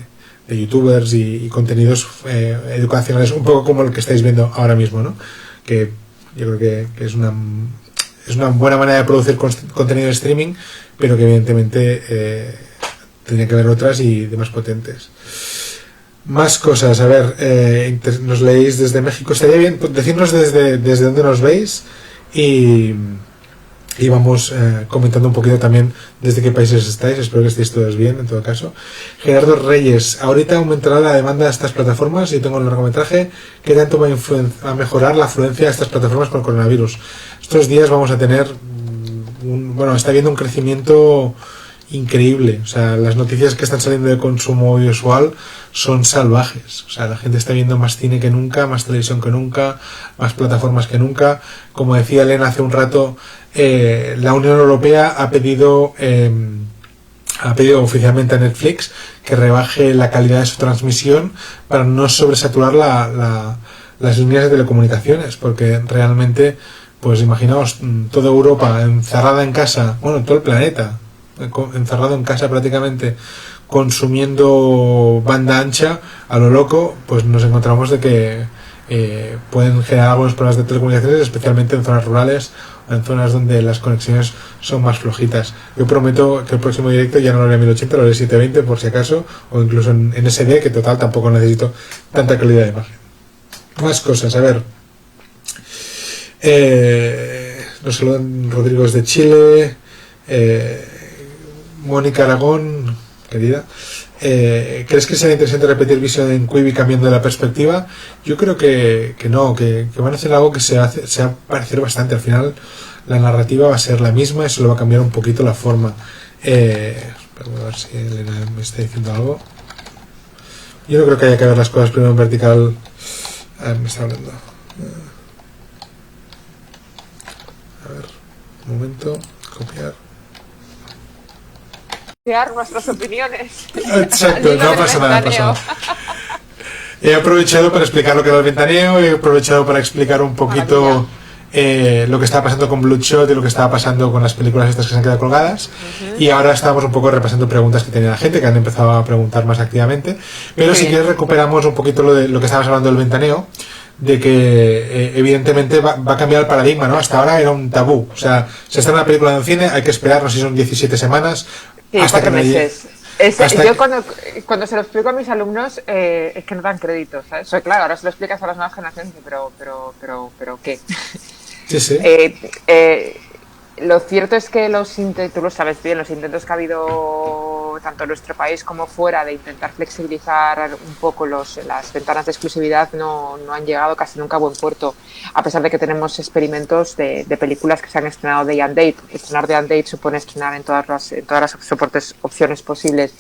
S1: youtubers y contenidos educacionales, un poco como el que estáis viendo ahora mismo, ¿no? Que yo creo que es una buena manera de producir contenido de streaming, pero que evidentemente tendría que haber otras y de más potentes. Más cosas, a ver, nos leéis desde México, estaría bien decirnos desde dónde nos veis y vamos comentando un poquito también desde qué países estáis. Espero que estéis todos bien, en todo caso. Gerardo Reyes: ahorita aumentará la demanda de estas plataformas y tengo el largometraje. ¿Qué tanto va a mejorar la afluencia de estas plataformas con el coronavirus? Estos días vamos a tener está habiendo un crecimiento increíble. O sea, las noticias que están saliendo de consumo audiovisual son salvajes. O sea, la gente está viendo más cine que nunca, más televisión que nunca, más plataformas que nunca. Como decía Elena hace un rato, la Unión Europea ha pedido oficialmente a Netflix que rebaje la calidad de su transmisión para no sobresaturar las líneas de telecomunicaciones, porque realmente, pues imaginaos, toda Europa encerrada en casa, bueno, todo el planeta encerrado en casa prácticamente, consumiendo banda ancha a lo loco, pues nos encontramos de que pueden generar algunos problemas de telecomunicaciones, especialmente en zonas rurales o en zonas donde las conexiones son más flojitas. Yo prometo que el próximo directo ya no lo haré en 1080, lo haré en 720 por si acaso, o incluso en SD, que total tampoco necesito tanta calidad de imagen. Más cosas, a ver. Nos saludan Rodrigo desde Chile. Mónica Aragón, querida, ¿crees que será interesante repetir Visión en Quibi cambiando la perspectiva? Yo creo que no, que van a hacer algo que se va a parecer bastante. Al final la narrativa va a ser la misma y solo va a cambiar un poquito la forma. A ver si Elena me está diciendo algo. Yo no creo que haya que ver las cosas primero en vertical. A ver, me está hablando. A ver, un momento, copiar.
S2: nuestras opiniones.
S1: Exacto, no pasa nada, He aprovechado para explicar lo que era el ventaneo, he aprovechado para explicar un poquito lo que estaba pasando con Bloodshot y lo que estaba pasando con las películas estas que se han quedado colgadas. Y ahora estamos un poco repasando preguntas que tenía la gente, que han empezado a preguntar más activamente. Pero si quieres recuperamos un poquito lo que estabas hablando del ventaneo, de que evidentemente va a cambiar el paradigma, ¿no? Hasta ahora era un tabú. O sea, se está en una película de un cine, hay que esperar, no sé si son 17 semanas, hasta
S2: 4 meses. Yo cuando se lo explico a mis alumnos es que no dan créditos, ¿sabes? Claro, ahora se lo explicas a las nuevas generaciones, pero ¿qué?
S1: Sí.
S2: Lo cierto es que tú lo sabes bien, los intentos que ha habido tanto en nuestro país como fuera de intentar flexibilizar un poco las ventanas de exclusividad no han llegado casi nunca a buen puerto, a pesar de que tenemos experimentos de películas que se han estrenado day and date. Estrenar day and date supone estrenar en todas las opciones posibles,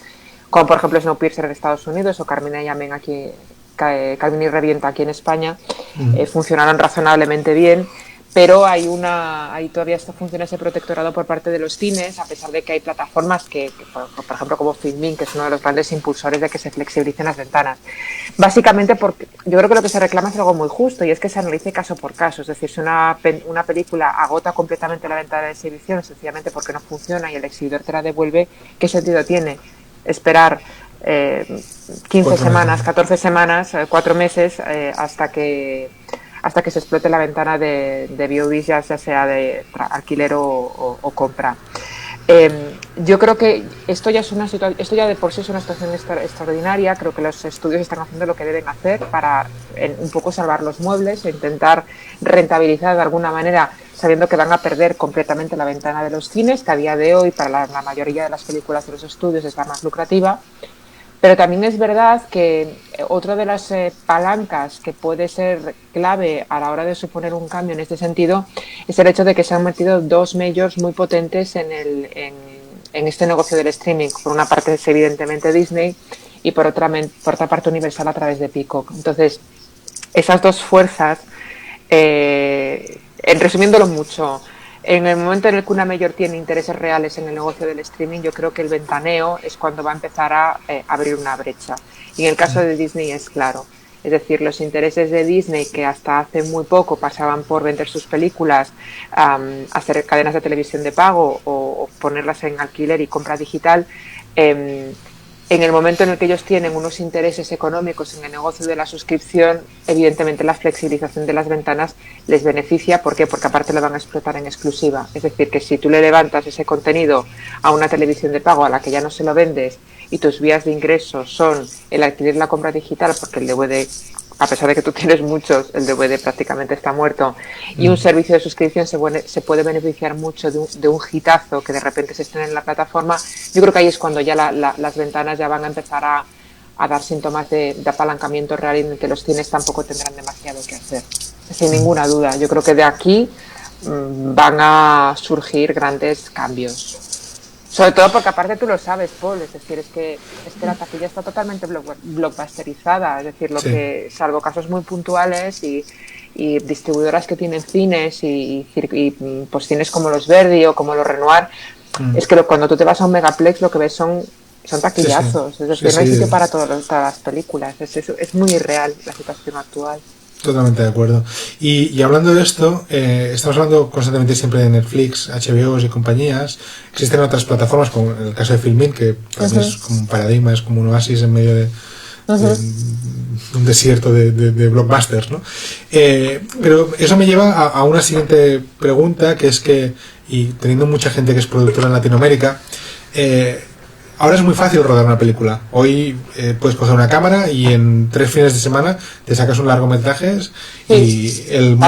S2: como por ejemplo Snowpiercer en Estados Unidos o Carmina y Amén aquí, Carmina y Revienta aquí en España. Funcionaron razonablemente bien. Pero hay todavía funciona ese protectorado por parte de los cines, a pesar de que hay plataformas que por ejemplo, como Filmin, que es uno de los grandes impulsores de que se flexibilicen las ventanas. Básicamente porque yo creo que lo que se reclama es algo muy justo, y es que se analice caso por caso. Es decir, si una película agota completamente la ventana de exhibición, sencillamente porque no funciona y el exhibidor te la devuelve, ¿qué sentido tiene esperar 15 semanas, 14 semanas, 4 meses hasta que se explote la ventana de VOD, ya sea de alquiler o compra? Yo creo que esto ya de por sí es una situación extraordinaria. Creo que los estudios están haciendo lo que deben hacer para un poco salvar los muebles e intentar rentabilizar de alguna manera, sabiendo que van a perder completamente la ventana de los cines, que a día de hoy para la mayoría de las películas de los estudios es la más lucrativa. Pero también es verdad que otra de las palancas que puede ser clave a la hora de suponer un cambio en este sentido es el hecho de que se han metido dos majors muy potentes en este negocio del streaming. Por una parte es evidentemente Disney y por otra parte Universal a través de Peacock. Entonces, esas dos fuerzas, resumiéndolo mucho, en el momento en el que una mayor tiene intereses reales en el negocio del streaming, yo creo que el ventaneo es cuando va a empezar a abrir una brecha. Y en el caso de Disney es claro. Es decir, los intereses de Disney, que hasta hace muy poco pasaban por vender sus películas, hacer cadenas de televisión de pago o ponerlas en alquiler y compra digital, en el momento en el que ellos tienen unos intereses económicos en el negocio de la suscripción, evidentemente la flexibilización de las ventanas les beneficia. ¿Por qué? Porque aparte lo van a explotar en exclusiva. Es decir, que si tú le levantas ese contenido a una televisión de pago a la que ya no se lo vendes y tus vías de ingresos son el alquiler y la compra digital, porque el DVD, a pesar de que tú tienes muchos, el DVD prácticamente está muerto, y un servicio de suscripción se puede beneficiar mucho de un hitazo que de repente se estrena en la plataforma. Yo creo que ahí es cuando ya las ventanas ya van a empezar a dar síntomas de apalancamiento real, y en el que los cines tampoco tendrán demasiado que hacer, sin ninguna duda. Yo creo que de aquí van a surgir grandes cambios. Sobre todo porque aparte tú lo sabes, Paul, es decir, es que la taquilla está totalmente blockbusterizada, es decir, que salvo casos muy puntuales y distribuidoras que tienen cines y pues cines como los Verdi o como los Renoir, es que cuando tú te vas a un Megaplex lo que ves son taquillazos, es decir, no hay sitio para todas las películas, es muy irreal la situación actual.
S1: Totalmente de acuerdo. Y hablando de esto, estamos hablando constantemente siempre de Netflix, HBO y compañías. Existen otras plataformas, como en el caso de Filmin, que para mí es como un paradigma, es como un oasis en medio de un desierto de blockbusters, ¿no? Pero eso me lleva a una siguiente pregunta, que es que, y teniendo mucha gente que es productora en Latinoamérica, ahora es muy fácil rodar una película. Hoy puedes coger una cámara y en 3 fines de semana te sacas un largometraje y el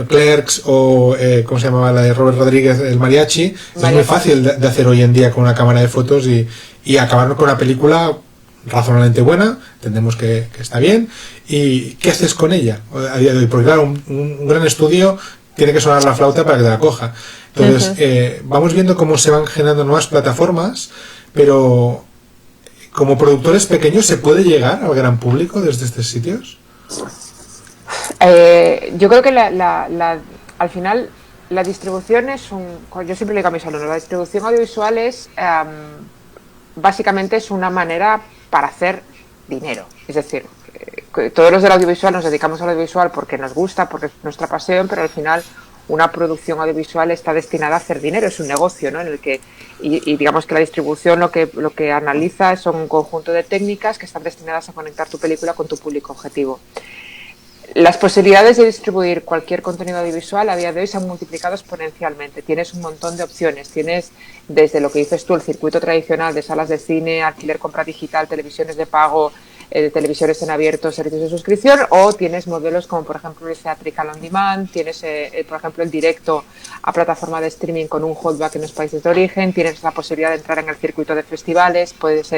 S1: Clerks o ¿cómo se llamaba la de Robert Rodríguez, el Mariachi? Es muy fácil de hacer hoy en día con una cámara de fotos y acabar con una película razonablemente buena. Entendemos que está bien. ¿Y qué haces con ella a día de hoy? Porque claro, un gran estudio tiene que sonar la flauta para que te la coja. Entonces, vamos viendo cómo se van generando nuevas plataformas, pero como productores pequeños, ¿se puede llegar al gran público desde estos sitios?
S2: Yo creo que al final La distribución yo siempre le digo a mis alumnos, la distribución audiovisual es, básicamente es una manera para hacer dinero. Es decir, todos los del audiovisual nos dedicamos al audiovisual porque nos gusta, porque es nuestra pasión, pero al final una producción audiovisual está destinada a hacer dinero, es un negocio, ¿no? En el que y digamos que la distribución lo que analiza son un conjunto de técnicas que están destinadas a conectar tu película con tu público objetivo. Las posibilidades de distribuir cualquier contenido audiovisual a día de hoy se han multiplicado exponencialmente. Tienes un montón de opciones. Tienes desde lo que dices tú, el circuito tradicional de salas de cine, alquiler, compra digital, televisiones de pago, televisores en abierto, servicios de suscripción, o tienes modelos como por ejemplo el Theatrical on Demand, tienes por ejemplo el directo a plataforma de streaming con un holdback en los países de origen, tienes la posibilidad de entrar en el circuito de festivales, puedes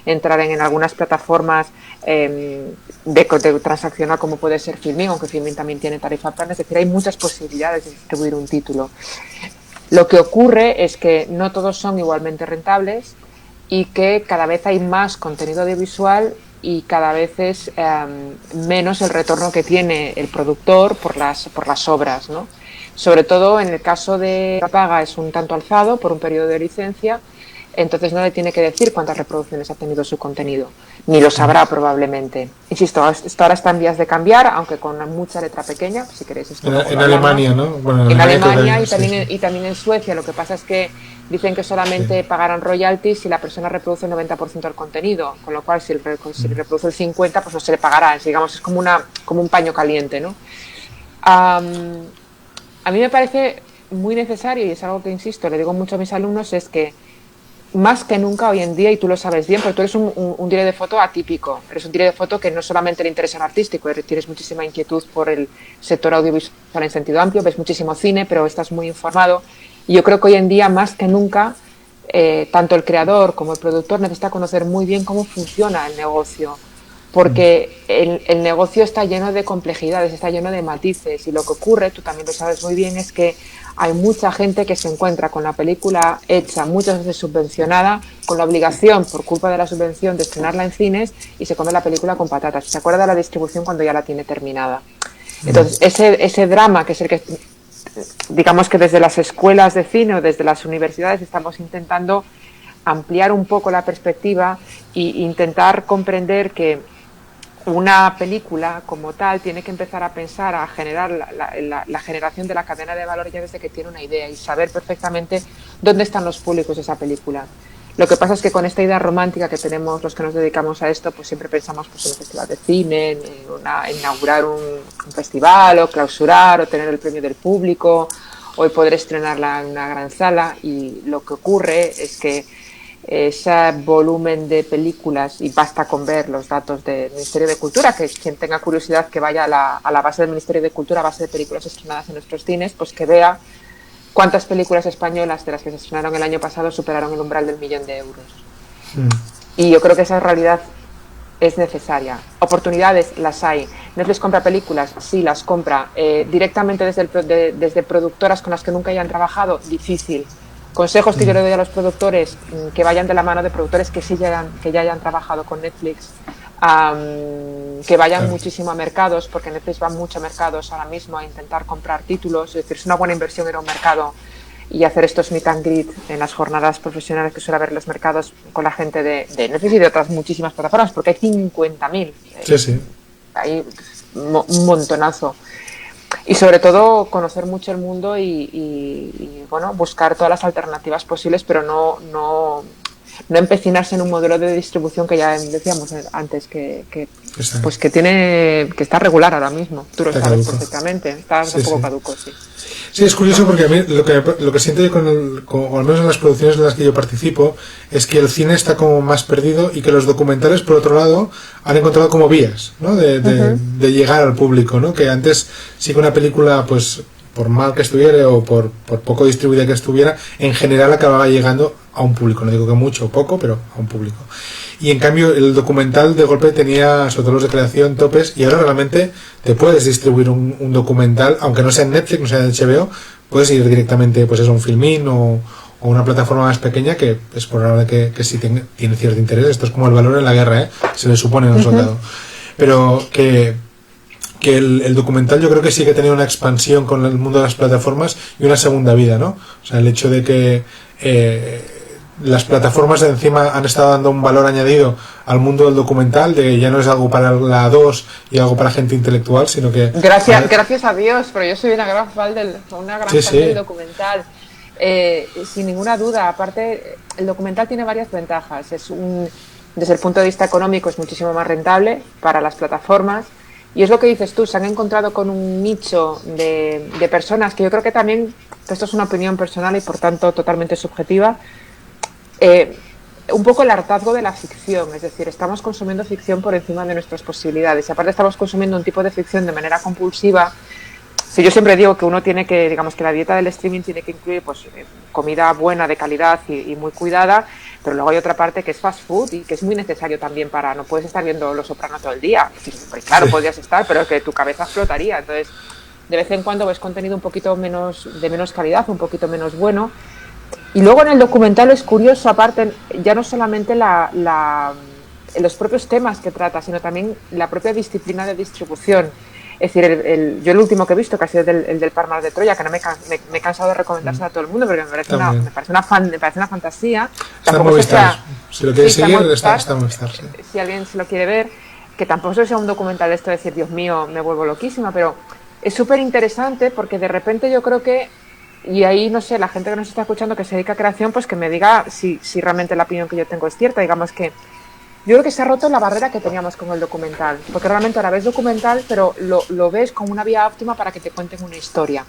S2: entrar en algunas plataformas de transaccional como puede ser Filmin, aunque Filmin también tiene tarifa plana, es decir, hay muchas posibilidades de distribuir un título. Lo que ocurre es que no todos son igualmente rentables y que cada vez hay más contenido audiovisual y cada vez es menos el retorno que tiene el productor por las obras, ¿no? Sobre todo en el caso de la paga es un tanto alzado por un periodo de licencia, entonces no le tiene que decir cuántas reproducciones ha tenido su contenido, ni lo sabrá probablemente. Insisto, esto ahora está en vías de cambiar, aunque con mucha letra pequeña, si queréis. Esto
S1: en Alemania, ¿no?
S2: Bueno, en Alemania y también en Suecia. Lo que pasa es que dicen que solamente pagarán royalties si la persona reproduce el 90% del contenido, con lo cual si reproduce el 50%, pues no se le pagará. Digamos, es como un paño caliente, ¿no? A mí me parece muy necesario, y es algo que insisto, le digo mucho a mis alumnos, es que más que nunca hoy en día, y tú lo sabes bien, porque tú eres un director de foto atípico, eres un director de foto que no solamente le interesa lo artístico, tienes muchísima inquietud por el sector audiovisual en sentido amplio, ves muchísimo cine, pero estás muy informado, y yo creo que hoy en día, más que nunca, tanto el creador como el productor necesita conocer muy bien cómo funciona el negocio, porque el negocio está lleno de complejidades, está lleno de matices, y lo que ocurre, tú también lo sabes muy bien, es que hay mucha gente que se encuentra con la película hecha, muchas veces subvencionada, con la obligación, por culpa de la subvención, de estrenarla en cines y se come la película con patatas. Se acuerda de la distribución cuando ya la tiene terminada. Entonces, ese drama, que es el que, digamos que desde las escuelas de cine o desde las universidades estamos intentando ampliar un poco la perspectiva e intentar comprender que una película como tal tiene que empezar a pensar, a generar la generación de la cadena de valor ya desde que tiene una idea y saber perfectamente dónde están los públicos de esa película. Lo que pasa es que con esta idea romántica que tenemos los que nos dedicamos a esto, pues siempre pensamos pues, en un festival de cine, en inaugurar un festival o clausurar o tener el premio del público o poder estrenarla en una gran sala, y lo que ocurre es que ese volumen de películas, y basta con ver los datos del Ministerio de Cultura, que quien tenga curiosidad que vaya a la base del Ministerio de Cultura, a base de películas estrenadas en nuestros cines, pues que vea cuántas películas españolas de las que se estrenaron el año pasado superaron el umbral del 1.000.000 de euros. Y yo creo que esa realidad es necesaria. Oportunidades las hay. Netflix compra películas, sí las compra. Directamente desde productoras con las que nunca hayan trabajado, difícil. Consejos que yo le doy a los productores, que vayan de la mano de productores que ya hayan trabajado con Netflix, que vayan muchísimo a mercados, porque Netflix va mucho a mercados ahora mismo a intentar comprar títulos. Es decir, es una buena inversión ir a un mercado y hacer estos meet and greet en las jornadas profesionales que suele haber en los mercados con la gente de Netflix y de otras muchísimas plataformas, porque hay 50.000.
S1: Sí.
S2: Hay un montonazo. Y sobre todo conocer mucho el mundo y bueno, buscar todas las alternativas posibles, pero no empecinarse en un modelo de distribución que ya decíamos antes que está regular ahora mismo. Tú lo sabes perfectamente, está un poco caduco, sí.
S1: Sí, es curioso porque a mí lo que siento yo o al menos en las producciones en las que yo participo, es que el cine está como más perdido y que los documentales, por otro lado, han encontrado como vías, ¿no? de llegar al público, ¿no? Que antes sí que una película, pues por mal que estuviera o por poco distribuida que estuviera, en general acababa llegando a un público. No digo que mucho o poco, pero a un público. Y en cambio el documental de golpe tenía, sobre todo los de creación, topes, y ahora realmente te puedes distribuir un documental, aunque no sea en Netflix, no sea en HBO, puedes ir directamente pues a un Filmin o una plataforma más pequeña que es probable que sí tiene cierto interés. Esto es como el valor en la guerra, se le supone a un soldado. Pero que que el documental yo creo que sí que ha tenido una expansión con el mundo de las plataformas y una segunda vida, ¿no? O sea, el hecho de que las plataformas de encima han estado dando un valor añadido al mundo del documental, de que ya no es algo para la 2 y algo para gente intelectual, sino que...
S2: Gracias a Dios, pero yo soy una gran fan del documental. Sin ninguna duda, aparte, el documental tiene varias ventajas. Desde el punto de vista económico es muchísimo más rentable para las plataformas. Y es lo que dices tú, se han encontrado con un nicho de personas que yo creo que también, esto es una opinión personal y por tanto totalmente subjetiva, un poco el hartazgo de la ficción, es decir, estamos consumiendo ficción por encima de nuestras posibilidades y aparte estamos consumiendo un tipo de ficción de manera compulsiva. Si yo siempre digo que uno tiene que, digamos que la dieta del streaming tiene que incluir pues comida buena, de calidad y muy cuidada, pero luego hay otra parte que es fast food y que es muy necesario también no puedes estar viendo Los Soprano todo el día, pues claro, sí, podrías estar, pero que tu cabeza explotaría, entonces de vez en cuando ves contenido un poquito de menos calidad, un poquito menos bueno. Y luego en el documental es curioso, aparte, ya no solamente los propios temas que trata, sino también la propia disciplina de distribución. Es decir, yo el último que he visto, que ha sido el del Palmar de Troya, que no me he cansado de recomendárselo a todo el mundo, porque me parece una fantasía.
S1: Está en Movistar. Si lo quieres seguir, está en Movistar. Sí.
S2: Si alguien se lo quiere ver, que tampoco sea un documental de esto de decir, Dios mío, me vuelvo loquísima, pero es súper interesante porque de repente yo creo que, y ahí, no sé, la gente que nos está escuchando que se dedica a creación, pues que me diga si realmente la opinión que yo tengo es cierta. Digamos que yo creo que se ha roto la barrera que teníamos con el documental, porque realmente ahora ves documental, pero lo ves como una vía óptima para que te cuenten una historia.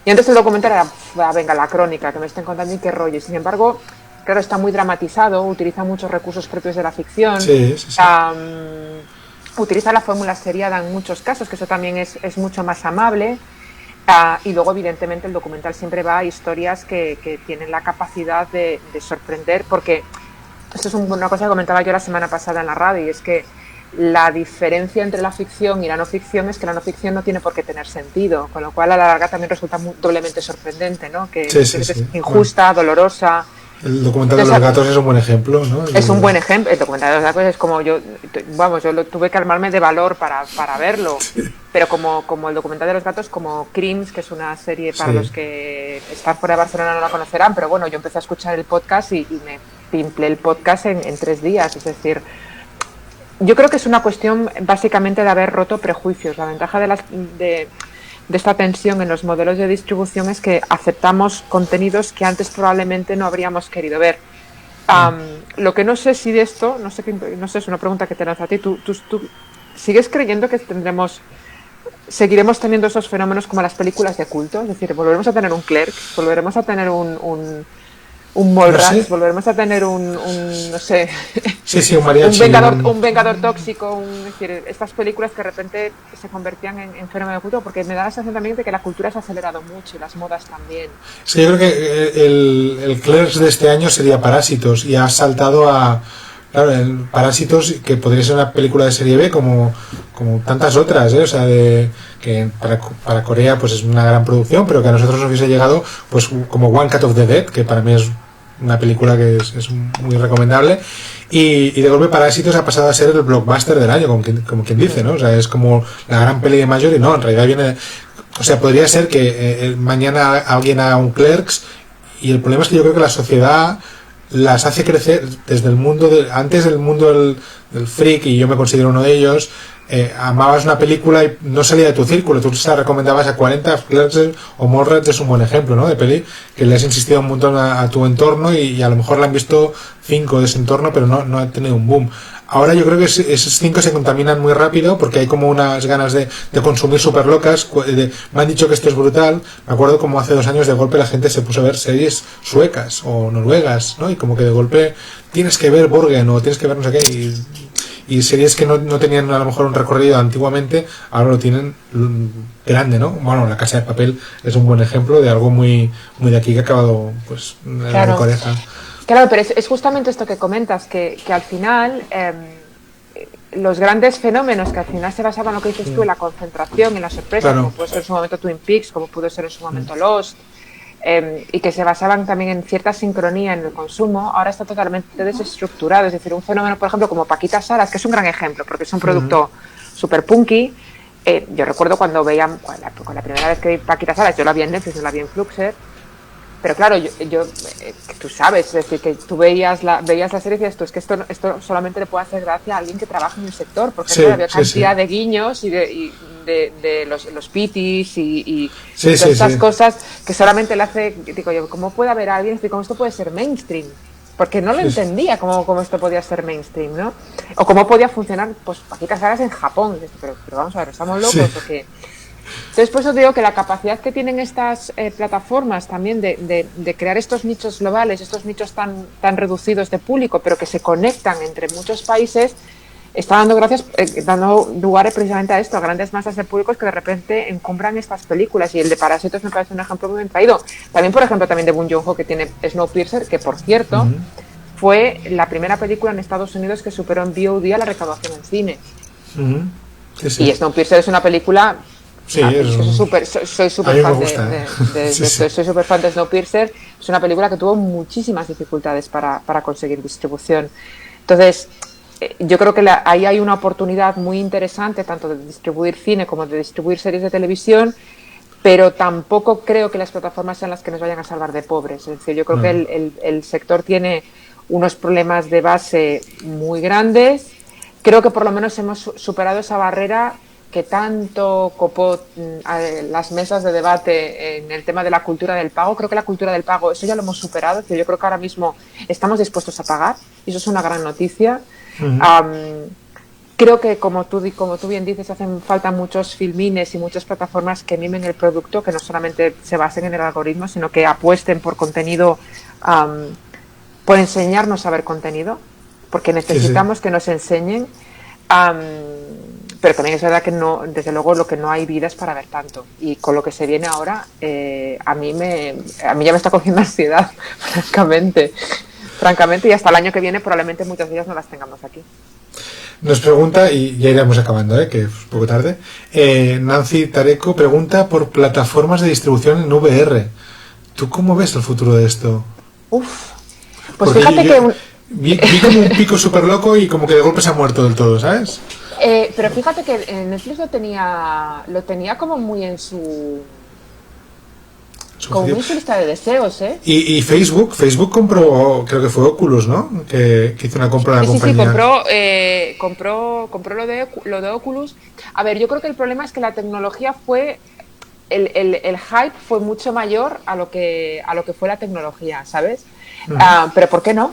S2: Y antes el documental era, venga, la crónica, que me estén contando y qué rollo. Sin embargo, claro, está muy dramatizado, utiliza muchos recursos propios de la ficción.
S1: Sí.
S2: Utiliza la fórmula seriada en muchos casos, que eso también es mucho más amable. Y luego, evidentemente, el documental siempre va a historias que tienen la capacidad de sorprender, porque esto es una cosa que comentaba yo la semana pasada en la radio, y es que la diferencia entre la ficción y la no ficción es que la no ficción no tiene por qué tener sentido, con lo cual a la larga también resulta doblemente sorprendente, ¿no? Que es injusta, dolorosa.
S1: El documental de los gatos es un buen ejemplo, ¿no?
S2: Es un buen ejemplo. El documental de los gatos es como yo tuve que armarme de valor para verlo. Sí. Pero como el documental de los gatos, como Crims, que es una serie para los que están fuera de Barcelona no la conocerán, pero bueno, yo empecé a escuchar el podcast y me pimplé el podcast en 3 días. Es decir, yo creo que es una cuestión básicamente de haber roto prejuicios. La ventaja de esta tensión en los modelos de distribución es que aceptamos contenidos que antes probablemente no habríamos querido ver. Lo que no sé si de esto, no sé, es una pregunta que te lanzo a ti, ¿tú sigues creyendo que seguiremos teniendo esos fenómenos como las películas de culto? Es decir, volveremos a tener un Clerks, volveremos a tener un Mallrats, no sé. Volveremos a tener no sé,
S1: un mariachi,
S2: un vengador tóxico, es decir, estas películas que de repente se convertían en fenómeno de culto, porque me da la sensación también de que la cultura se ha acelerado mucho y las modas también.
S1: Sí, yo creo que el Clerks de este año sería Parásitos, y ha saltado a... Claro, el Parásitos, que podría ser una película de serie B como tantas otras, o sea, que para Corea pues es una gran producción, pero que a nosotros nos hubiese llegado pues como One Cut of the Dead, que para mí es una película que es muy recomendable, y de golpe Parásitos ha pasado a ser el blockbuster del año, como quien dice, ¿no? O sea, es como la gran peli de mayor, y no, en realidad viene... O sea, podría ser que mañana alguien haga un Clerks, y el problema es que yo creo que la sociedad las hace crecer desde el mundo antes del mundo del freak, y yo me considero uno de ellos. Amabas una película y no salía de tu círculo, tú se la recomendabas a 40. Clerks o Mallrats es un buen ejemplo, ¿no? De peli que le has insistido un montón a tu entorno, y a lo mejor la han visto 5 de ese entorno, pero no ha tenido un boom. Ahora yo creo que esos 5 se contaminan muy rápido, porque hay como unas ganas de consumir súper locas. Me han dicho que esto es brutal. Me acuerdo como hace 2 años de golpe la gente se puso a ver series suecas o noruegas, ¿no? Y como que de golpe tienes que ver Borgen o tienes que ver no sé qué, y series que no tenían a lo mejor un recorrido antiguamente, ahora lo tienen grande, ¿no? Bueno, La Casa de Papel es un buen ejemplo de algo muy de aquí que ha acabado pues en la oreja.
S2: Claro, pero es justamente esto que comentas, que al final los grandes fenómenos que al final se basaban en lo que dices tú, en la concentración, en la sorpresa, como pudo ser en su momento Twin Peaks, como pudo ser en su momento Lost, y que se basaban también en cierta sincronía en el consumo, ahora está totalmente desestructurado. Es decir, un fenómeno, por ejemplo, como Paquita Salas, que es un gran ejemplo, porque es un producto súper punky, yo recuerdo cuando con la primera vez que vi Paquita Salas, yo la vi en Netflix, no la vi en Fluxer, pero claro, tú sabes, es decir, que tú veías la serie y dices, es que esto solamente le puede hacer gracia a alguien que trabaja en el sector, porque claro, había cantidad de guiños y de los pitis y todas estas cosas que solamente le hace, digo yo, ¿cómo puede haber alguien, cómo esto puede ser mainstream? Porque no lo entendía cómo esto podía ser mainstream, ¿no? O cómo podía funcionar, pues, Paquita Salas en Japón. Pero vamos a ver, ¿estamos locos o qué? Entonces, por eso digo que la capacidad que tienen estas plataformas también de crear estos nichos globales, estos nichos tan reducidos de público, pero que se conectan entre muchos países, está dando lugar precisamente a esto, a grandes masas de públicos que de repente encumbran estas películas. Y el de Parásitos me parece un ejemplo muy bien traído. También, por ejemplo, también de Bong Joon-ho, que tiene Snowpiercer, que por cierto fue la primera película en Estados Unidos que superó en VOD a la recaudación en cine. Y Snowpiercer es una película... soy súper fan soy súper fan de Snowpiercer. Es una película que tuvo muchísimas dificultades para conseguir distribución. Entonces, yo creo que ahí hay una oportunidad muy interesante tanto de distribuir cine como de distribuir series de televisión, pero tampoco creo que las plataformas sean las que nos vayan a salvar de pobres. Es decir, yo creo que el sector tiene unos problemas de base muy grandes. Creo que por lo menos hemos superado esa barrera que tanto copó las mesas de debate en el tema de la cultura del pago. Creo que la cultura del pago, eso ya lo hemos superado. Yo creo que ahora mismo estamos dispuestos a pagar y eso es una gran noticia. Creo que, como tú bien dices, hacen falta muchos filmines y muchas plataformas que mimen el producto, que no solamente se basen en el algoritmo, sino que apuesten por contenido, por enseñarnos a ver contenido, porque necesitamos que nos enseñen. Pero también es verdad que no, desde luego, lo que no hay vida es para ver tanto. Y con lo que se viene ahora, a mí ya me está cogiendo ansiedad, francamente, y hasta el año que viene probablemente muchas de ellas no las tengamos aquí.
S1: Nos pregunta, y ya iremos acabando, que es poco tarde, Nancy Tareco pregunta por plataformas de distribución en VR. ¿Tú cómo ves el futuro de esto?
S2: Pues
S1: porque
S2: fíjate que...
S1: Vi como un pico súper loco y como que de golpe se ha muerto del todo, ¿sabes?
S2: Pero fíjate que Netflix lo tenía como muy en su como muy en su lista de deseos, ¿eh?
S1: Y Facebook compró, creo que fue Oculus, ¿no? Que hizo una compra a la compañía.
S2: Sí, compró lo de Oculus. A ver, yo creo que el problema es que la tecnología fue el hype fue mucho mayor a lo que fue la tecnología, ¿sabes? Pero ¿por qué no?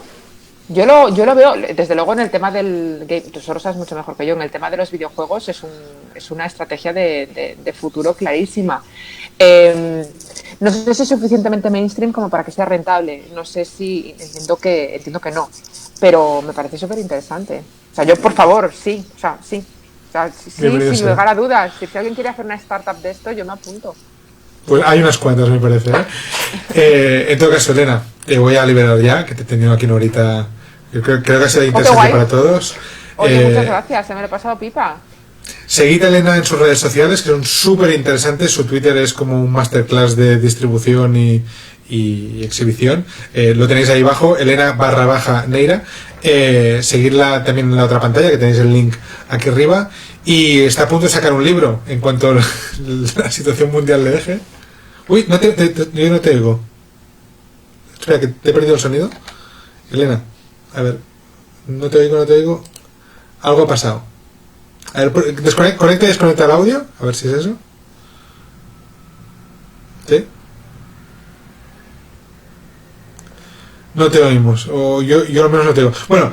S2: Yo lo veo, desde luego, en el tema del game, tú solo sabes mucho mejor que yo, en el tema de los videojuegos es una estrategia de futuro clarísima. No sé si es suficientemente mainstream como para que sea rentable, no sé si, entiendo que no, pero me parece súper interesante. O sea, yo, por favor, sí, sin lugar a dudas, si alguien quiere hacer una startup de esto, yo me apunto.
S1: Pues hay unas cuantas, me parece, en todo caso, Elena, te voy a liberar ya, que te he tenido aquí una horita. Yo creo que ha sido interesante para todos.
S2: Oye, muchas gracias, se me lo he pasado pipa.
S1: Seguid a Elena en sus redes sociales, que son súper interesantes. Su Twitter es como un masterclass de distribución y exhibición. Lo tenéis ahí abajo, Elena_Neira. Seguidla también en la otra pantalla, que tenéis el link aquí arriba. Y está a punto de sacar un libro en cuanto la situación mundial le deje. Uy, yo no te oigo. Espera, que te he perdido el sonido. Elena, a ver, no te oigo. Algo ha pasado. A ver, conecta y desconecta el audio. A ver si es eso. ¿Sí? No te oímos, o yo al menos no te oigo. Bueno,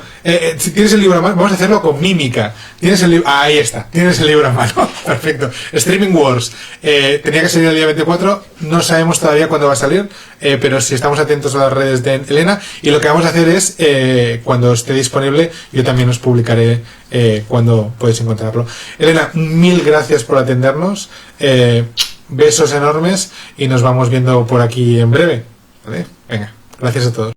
S1: si tienes el libro a mano, vamos a hacerlo con mímica. Tienes el libro, ahí está, tienes el libro a mano. Perfecto. Streaming Wars. Tenía que salir el día 24, no sabemos todavía cuándo va a salir, pero si estamos atentos a las redes de Elena, y lo que vamos a hacer es, cuando esté disponible, yo también os publicaré cuando podéis encontrarlo. Elena, mil gracias por atendernos, besos enormes, y nos vamos viendo por aquí en breve. ¿Vale? Venga, gracias a todos.